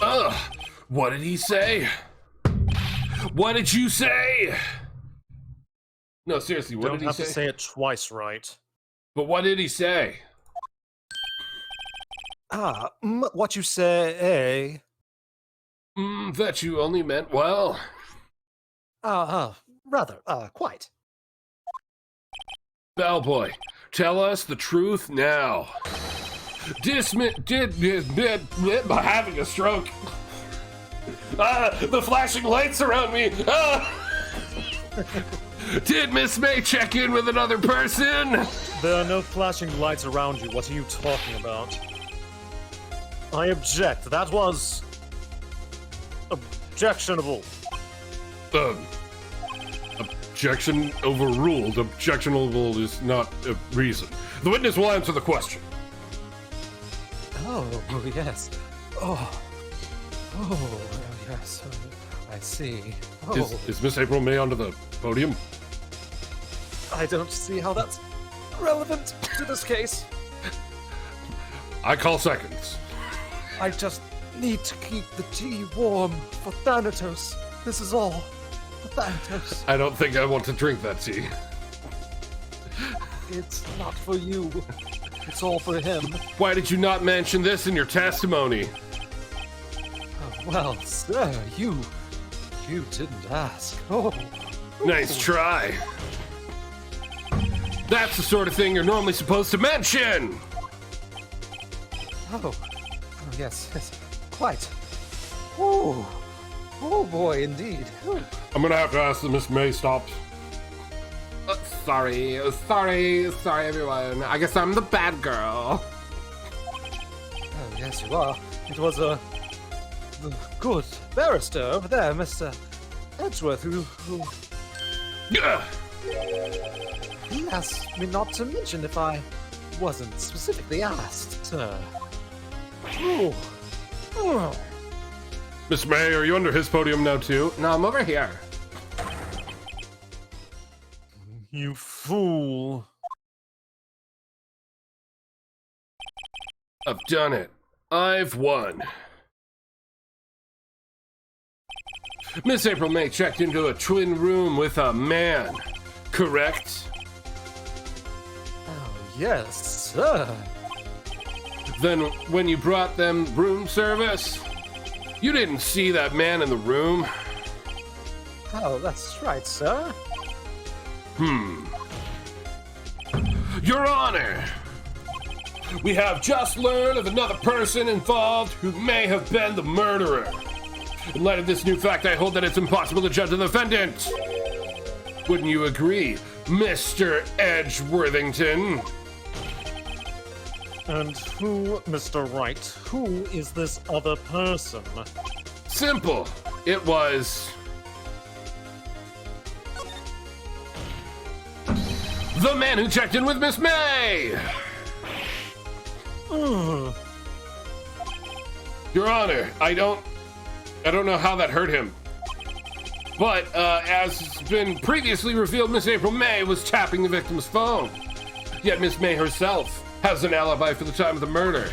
Ugh, what did he say? What did you say? No, seriously, what Don't did he have say? to say it twice, right? But what did he say? What you say? That you only meant well. Rather, quite. Bellboy, tell us the truth now. By having a stroke. The flashing lights around me. Did Miss May check in with another person? There are no flashing lights around you. What are you talking about? I object. That was objectionable. Objection overruled. Objectionable is not a reason. The witness will answer the question. Oh, yes. Oh, yes. I see. Is Miss April May onto the podium? I don't see how that's relevant to this case. I call seconds. I just need to keep the tea warm for Thanatos. This is all for Thanatos. I don't think I want to drink that tea. It's not for you. It's all for him. Why did you not mention this in your testimony? Oh, well, sir, you didn't ask. Oh. Nice try. That's the sort of thing you're normally supposed to mention! Oh, yes, quite. Oh boy, indeed. I'm gonna have to ask that Miss May stops. Sorry everyone. I guess I'm the bad girl. Oh, yes, you are. It was the good barrister over there, Mr. Edgeworth, who Ugh. he asked me not to mention if I wasn't specifically asked, sir. Oh. Miss May, are you under his podium now too? No, I'm over here. You fool. I've done it. I've won. Miss April May checked into a twin room with a man, correct? Oh, yes, sir. Then when you brought them room service, you didn't see that man in the room? Oh, that's right, sir. Your Honor, we have just learned of another person involved who may have been the murderer. In light of this new fact, I hold that it's impossible to judge the defendant. Wouldn't you agree, Mr. Edgeworthington? And who, Mr. Wright, who is this other person? Simple. It was... the man who checked in with Miss May! Ugh. Your Honor, I don't know how that hurt him. But, as has been previously revealed, Miss April May was tapping the victim's phone. Yet Miss May herself has an alibi for the time of the murder.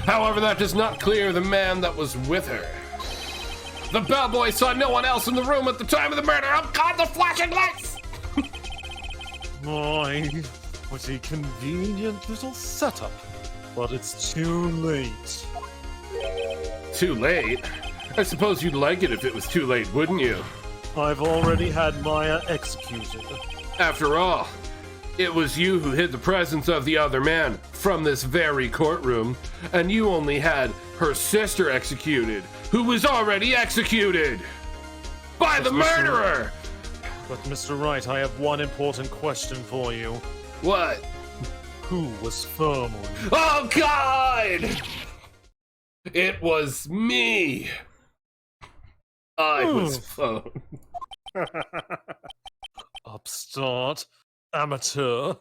However, that does not clear the man that was with her. The bellboy saw no one else in the room at the time of the murder. Oh God, the flashing lights! My, what a convenient little setup. But it's too late. Too late? I suppose you'd like it if it was too late, wouldn't you? I've already had Maya executed. After all, it was you who hid the presence of the other man from this very courtroom, and you only had her sister executed, who was already executed by the murderer! But Mr. Wright, I have one important question for you. What? Who was phone? Oh God! It was me! I was phone. Upstart. Amateur.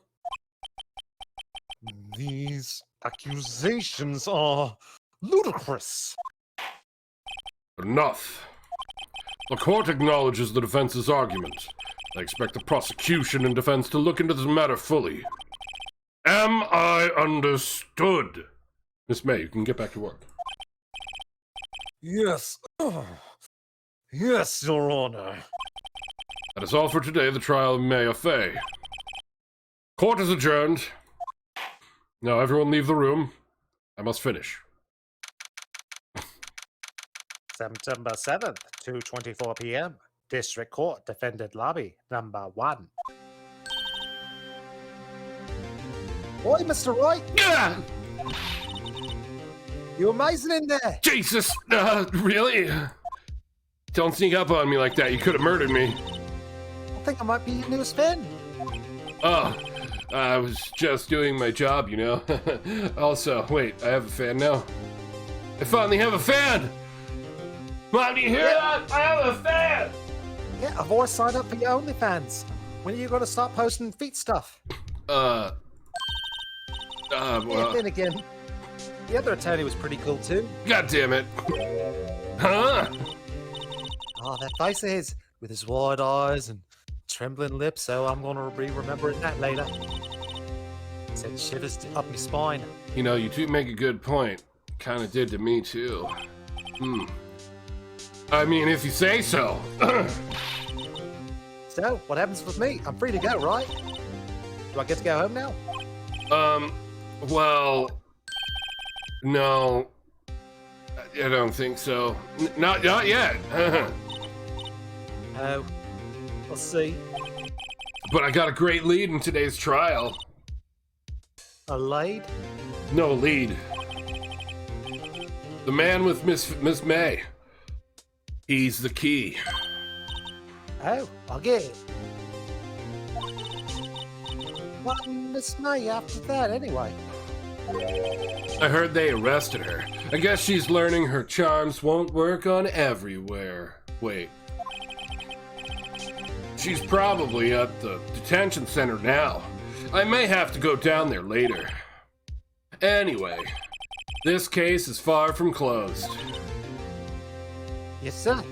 These accusations are ludicrous. Enough. The court acknowledges the defense's argument. I expect the prosecution and defense to look into this matter fully. Am I understood? Miss May, you can get back to work. Yes. Yes, Your Honor. That is all for today, the trial of Mayor Fay. Court is adjourned. Now everyone leave the room. I must finish. September 7th, 2:24 p.m. District Court, Defendant Lobby, number 1. Oi, Mr. Wright! Ah! You're amazing in there! Jesus! Really? Don't sneak up on me like that. You could have murdered me. I think I might be your newest fan. Oh, I was just doing my job, you know. Also, wait, I have a fan now. I finally have a fan! Mom, do you hear that? I have a fan! Yeah, I've always signed up for your OnlyFans. When are you going to start posting feet stuff? Well... Yeah, then again, the other attorney was pretty cool too. God damn it. Huh? Oh, that face of his, with his wide eyes and trembling lips, so I'm going to be remembering that later. Sent shivers up my spine. You know, you do make a good point. Kinda did to me, too. I mean, if you say so. So, what happens with me? I'm free to go, right? Do I get to go home now? Well... No. I don't think so. Not yet. Oh, we'll see. But I got a great lead in today's trial. A lead? No lead. The man with Miss May. He's the key. Oh, I'll get it. What Miss May after that, anyway? I heard they arrested her. I guess she's learning her charms won't work on everywhere. Wait. She's probably at the detention center now. I may have to go down there later. Anyway, this case is far from closed. Yes, sir.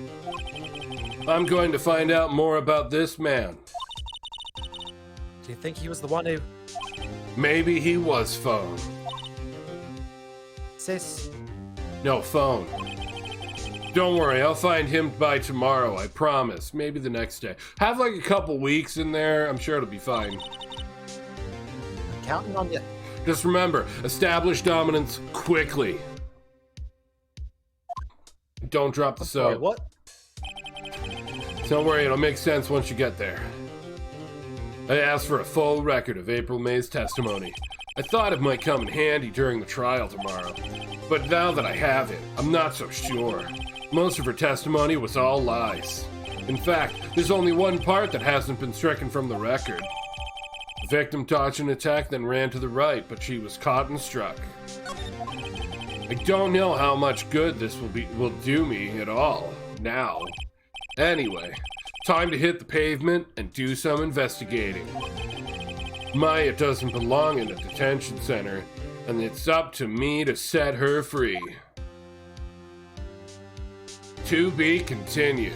I'm going to find out more about this man. Do you think he was the one who... Maybe he was phone. Sis? No, phone. Don't worry, I'll find him by tomorrow, I promise. Maybe the next day. Have like a couple weeks in there, I'm sure it'll be fine. I'm counting on you. Just remember, establish dominance quickly. Don't drop the Sorry, soap. what? Don't worry, it'll make sense once you get there. I asked for a full record of April May's testimony. I thought it might come in handy during the trial tomorrow, but now that I have it, I'm not so sure. Most of her testimony was all lies. In fact, there's only one part that hasn't been stricken from the record. The victim dodged an attack, then ran to the right, but she was caught and struck. I don't know how much good this will do me at all, now. Anyway, time to hit the pavement and do some investigating. Maya doesn't belong in a detention center, and it's up to me to set her free. To be continued.